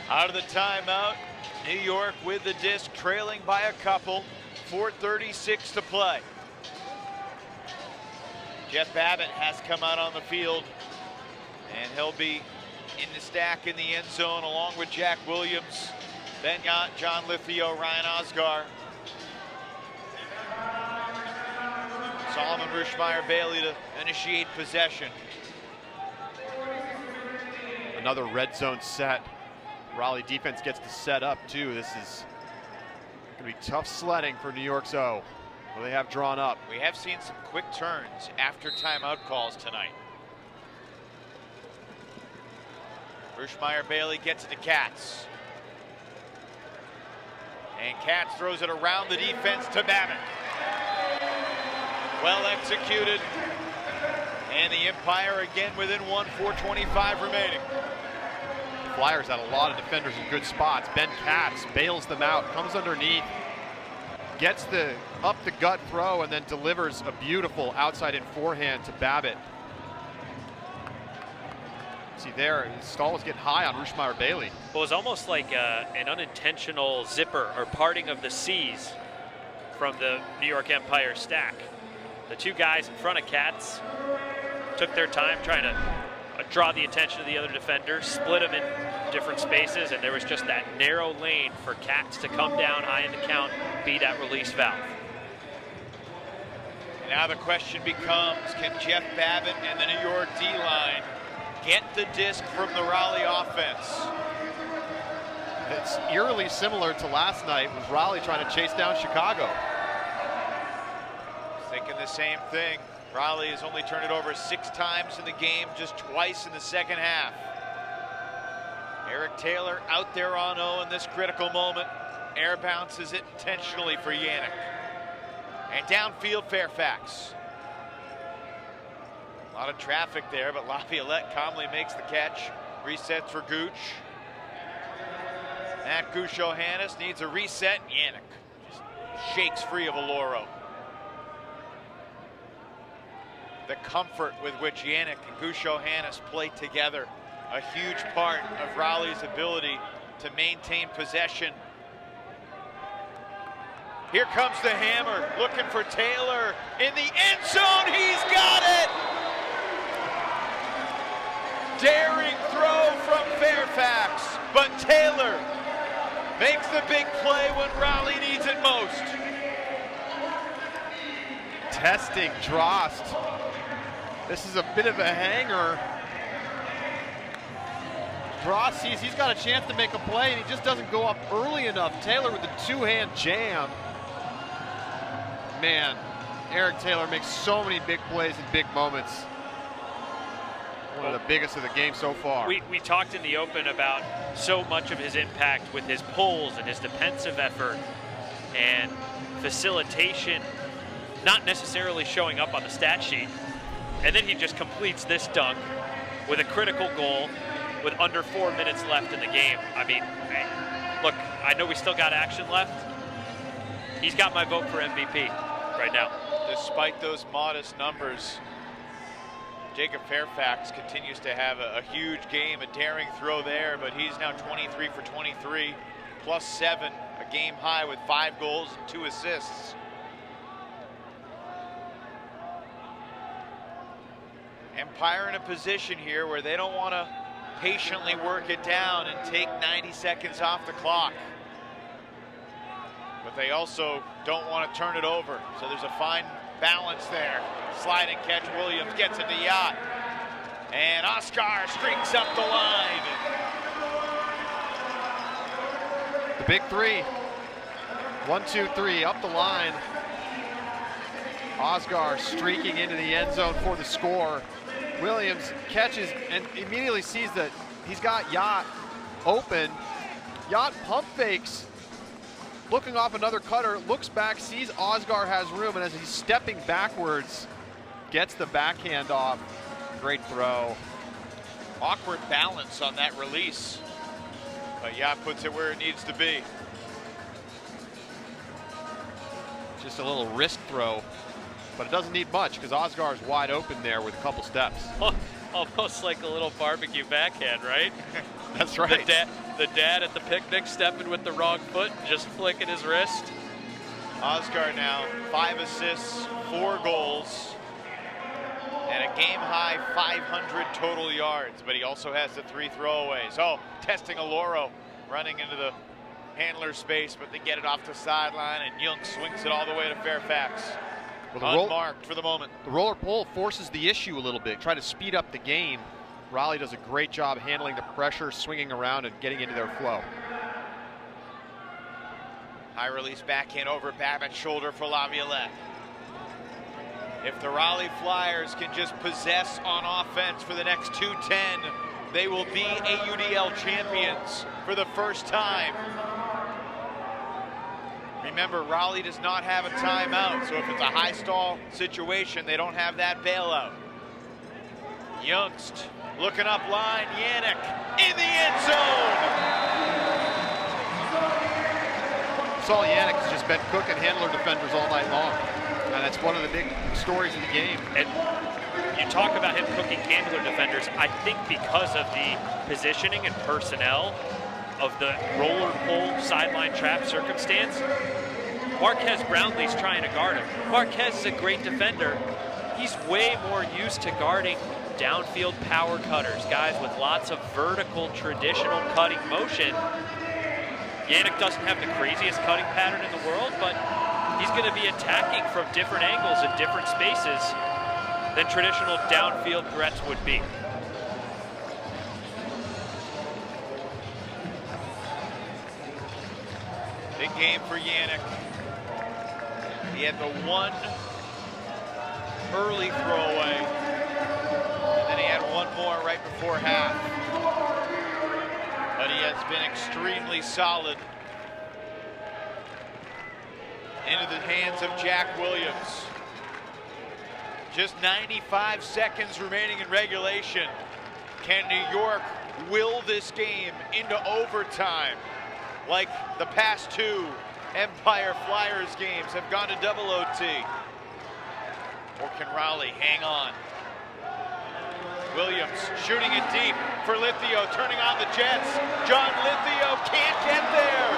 Out of the timeout, New York with the disc, trailing by a couple. 4:36 to play. Jeff Babbitt has come out on the field, and he'll be in the stack in the end zone along with Jack Williams, Ben Yacht, John Lithio, Ryan Osgar. Solomon Rushmeyer Bailey to initiate possession. Another red zone set. Raleigh defense gets the set up too. This is going to be tough sledding for New York's O. What they have drawn up. We have seen some quick turns after timeout calls tonight. Rushmeyer Bailey gets it to Katz. And Katz throws it around the defense to Babbitt. Well executed. And the Empire again within 1, 4:25 remaining. Flyers had a lot of defenders in good spots. Ben Katz bails them out, comes underneath, gets the up the gut throw, and then delivers a beautiful outside in forehand to Babbitt. See there, Stahl was getting high on Rushmeyer Bailey. Well, it was almost like an unintentional zipper or parting of the C's from the New York Empire stack. The 2 guys in front of Katz took their time trying to draw the attention of the other defender, split them in different spaces, and there was just that narrow lane for Cats to come down high in the count, be that release valve. Now the question becomes, can Jeff Babbitt and the New York D-line get the disc from the Raleigh offense? It's eerily similar to last night with Raleigh trying to chase down Chicago. Thinking the same thing. Raleigh has only turned it over 6 times in the game, just twice in the second half. Eric Taylor out there on O in this critical moment. Air bounces it intentionally for Yannick. And downfield, Fairfax. A lot of traffic there, but Laviolette calmly makes the catch. Resets for Gooch. Matt Gooch-Johannes needs a reset. Yannick shakes free of Aloro. The comfort with which Yannick and Gooch-Johannes play together, a huge part of Raleigh's ability to maintain possession. Here comes the hammer, looking for Taylor in the end zone. He's got it! Daring throw from Fairfax, but Taylor makes the big play when Raleigh needs it most. Testing Drost. This is a bit of a hanger. Drost sees he's got a chance to make a play and he just doesn't go up early enough. Taylor with the 2-hand jam. Man, Eric Taylor makes so many big plays in big moments. One of the biggest of the game so far. We talked in the open about so much of his impact with his pulls and his defensive effort and facilitation, not necessarily showing up on the stat sheet. And then he just completes this dunk with a critical goal with under 4 minutes left in the game. I mean, look, I know we still got action left. He's got my vote for MVP right now. Despite those modest numbers, Jacob Fairfax continues to have a huge game, a daring throw there, but he's now 23 for 23, plus 7, a game high with 5 goals and 2 assists. Empire in a position here where they don't want to patiently work it down and take 90 seconds off the clock. But they also don't want to turn it over. So there's a fine balance there. Slide and catch. Williams gets it to Yacht. And Oscar streaks up the line. The big 3. 1, 2, 3 up the line. Oscar streaking into the end zone for the score. Williams catches and immediately sees that he's got Yacht open. Yacht pump fakes, looking off another cutter, looks back, sees Oscar has room, and as he's stepping backwards, gets the backhand off. Great throw. Awkward balance on that release, but Yacht puts it where it needs to be. Just a little wrist throw, but it doesn't need much because Oscar is wide open there with a couple steps. Almost like a little barbecue backhand, right? That's right. The dad at the picnic stepping with the wrong foot, just flicking his wrist. Oscar now 5 assists, 4 goals, and a game high 500 total yards, but he also has the 3 throwaways. Oh, testing Aloro, running into the handler space, but they get it off the sideline, and Young swings it all the way to Fairfax. Well, unmarked for the moment. The roller pull forces the issue a little bit, try to speed up the game. Raleigh does a great job handling the pressure, swinging around and getting into their flow. High release backhand over Babbitt's shoulder for Laviolette. If the Raleigh Flyers can just possess on offense for the next 2:10, they will be AUDL champions for the first time. Remember, Raleigh does not have a timeout, so if it's a high stall situation, they don't have that bailout. Youngst looking up line, Yannick in the end zone. Saul Yannick has just been cooking handler defenders all night long, and that's one of the big stories of the game. And you talk about him cooking handler defenders. I think because of the positioning and personnel of the roller pull sideline trap circumstance, Marquez Brownlee's trying to guard him. Marquez is a great defender. He's way more used to guarding downfield power cutters, guys with lots of vertical traditional cutting motion. Yannick doesn't have the craziest cutting pattern in the world, but he's going to be attacking from different angles and different spaces than traditional downfield threats would be. Big game for Yannick. He had the one early throwaway, and then he had one more right before half. But he has been extremely solid into the hands of Jack Williams. Just 95 seconds remaining in regulation. Can New York will this game into overtime like the past two Empire Flyers games have gone to double OT? Or can Raleigh hang on? Williams shooting it deep for Lithio, turning on the Jets. John Lithio can't get there.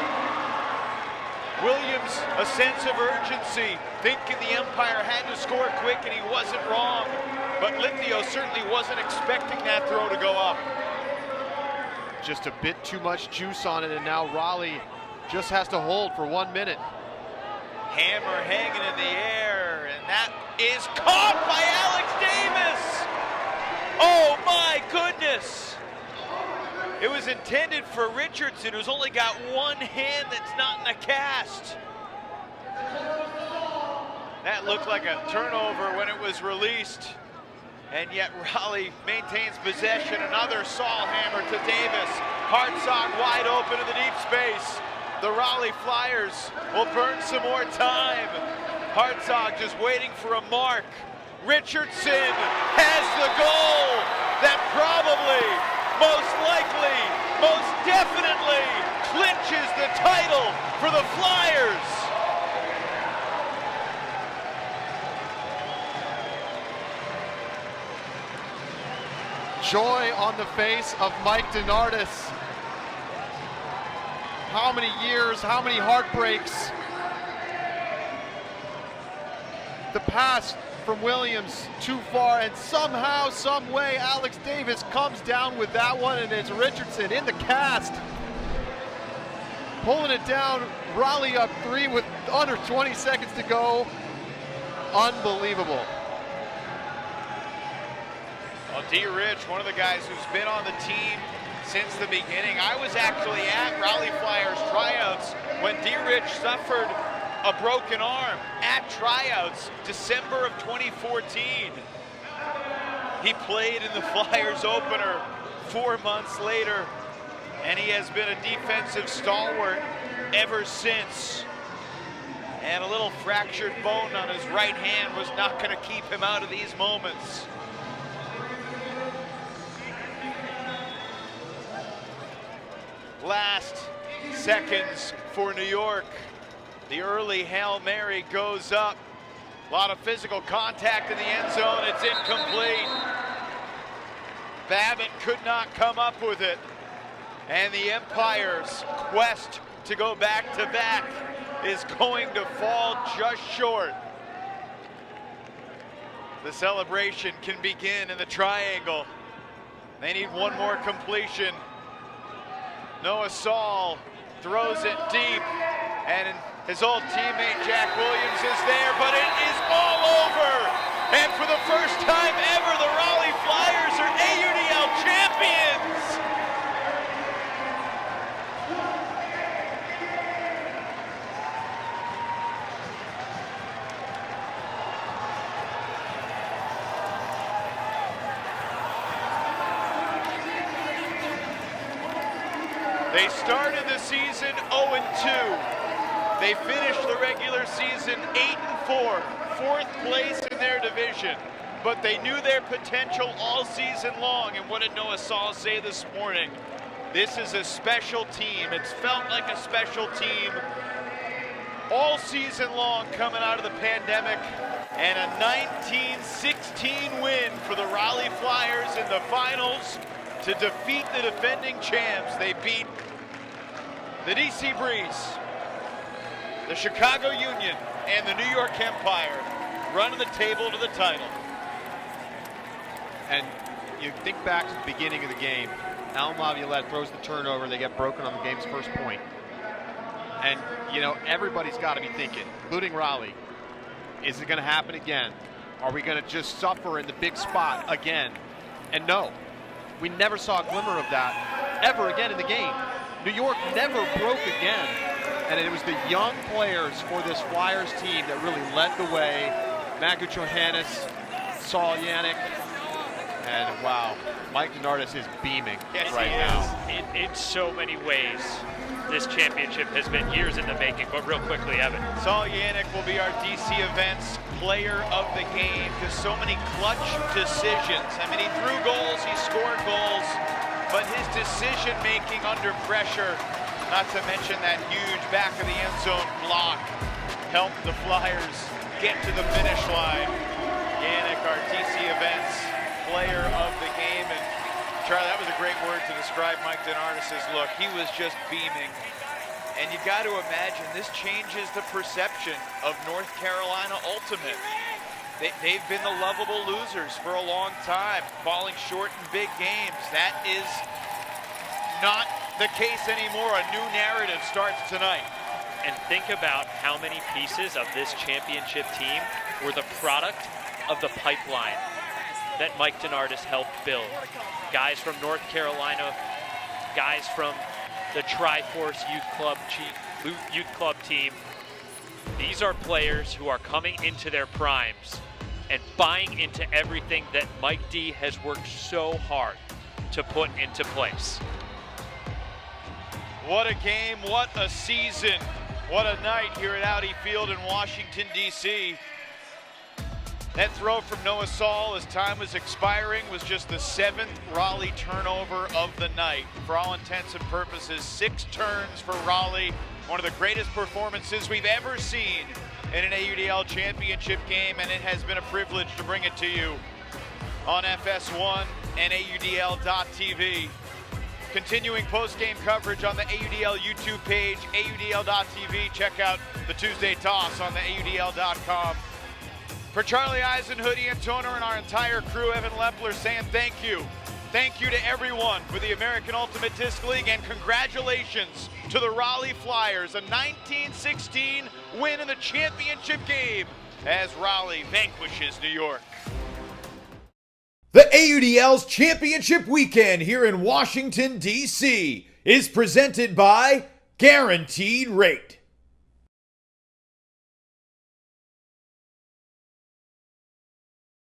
Williams, a sense of urgency, thinking the Empire had to score quick, and he wasn't wrong. But Lithio certainly wasn't expecting that throw to go up. Just a bit too much juice on it, and now Raleigh just has to hold for 1 minute. Hammer hanging in the air, and that is caught by Alex Davis. Oh my goodness. It was intended for Richardson, who's only got one hand that's not in a cast. That looked like a turnover when it was released. And yet Raleigh maintains possession. Another Saul hammer to Davis. Hartzog wide open in the deep space. The Raleigh Flyers will burn some more time. Hartzog just waiting for a mark. Richardson has the goal that probably, most likely, most definitely clinches the title for the Flyers. Joy on the face of Mike DeNardis. How many years, how many heartbreaks. The pass from Williams too far, and somehow, some way, Alex Davis comes down with that one, and it's Richardson in the cast. Pulling it down, Raleigh up 3 with under 20 seconds to go. Unbelievable. Well, D. Rich, one of the guys who's been on the team since the beginning. I was actually at Raleigh Flyers tryouts when D. Rich suffered a broken arm at tryouts, December of 2014. He played in the Flyers opener 4 months later, and he has been a defensive stalwart ever since. And a little fractured bone on his right hand was not going to keep him out of these moments. Last seconds for New York. The early Hail Mary goes up. A lot of physical contact in the end zone. It's incomplete. Babbitt could not come up with it. And the Empire's quest to go back-to-back is going to fall just short. The celebration can begin in the triangle. They need one more completion. Noah Saul throws it deep, and his old teammate Jack Williams is there, but it is all over. And for the first time ever, the Raleigh Flyers are AUDL champions. They started the season 0-2. They finished the regular season 8-4, 4th place in their division. But they knew their potential all season long. And what did Noah Saul say this morning? This is a special team. It's felt like a special team all season long coming out of the pandemic. And a 19-16 win for the Raleigh Flyers in the finals to defeat the defending champs. They beat the DC Breeze, the Chicago Union, and the New York Empire, running the table to the title. And you think back to the beginning of the game. Alan Laviolette throws the turnover. They get broken on the game's first point. And, you know, everybody's got to be thinking, including Raleigh, is it going to happen again? Are we going to just suffer in the big spot again? And no, we never saw a glimmer of that ever again in the game. New York never broke again. And it was the young players for this Flyers team that really led the way. Magu Johannes, Saul Yannick, and wow, Mike DeNardis is beaming right now. In so many ways, this championship has been years in the making, but real quickly, Evan. Saul Yannick will be our DC Events player of the game because so many clutch decisions. I mean, he threw goals, he scored goals, but his decision-making under pressure, not to mention that huge back of the end zone block, helped the Flyers get to the finish line. Yannick, our DC Events player of the game. And Charlie, that was a great word to describe Mike DeNardis' look. He was just beaming. And you got to imagine this changes the perception of North Carolina Ultimate. They've been the lovable losers for a long time, falling short in big games. That is not the case anymore. A new narrative starts tonight. And think about how many pieces of this championship team were the product of the pipeline that Mike DeNardis helped build. Guys from North Carolina, guys from the Triforce Youth Club team. These are players who are coming into their primes and buying into everything that Mike D has worked so hard to put into place. What a game, what a season, what a night here at Audi Field in Washington, D.C. That throw from Noah Saul as time was expiring was just the 7th Raleigh turnover of the night. For all intents and purposes, 6 turns for Raleigh. One of the greatest performances we've ever seen in an AUDL championship game, and it has been a privilege to bring it to you on FS1 and AUDL.TV. Continuing post-game coverage on the AUDL YouTube page, AUDL.TV. Check out the Tuesday Toss on the AUDL.com. For Charlie Eisenhood, Ian Toner, and our entire crew, Evan Lepler saying thank you. Thank you to everyone for the American Ultimate Disc League, and congratulations to the Raleigh Flyers, a 1916 win in the championship game as Raleigh vanquishes New York. The AUDL's championship weekend here in Washington, D.C. is presented by Guaranteed Rate.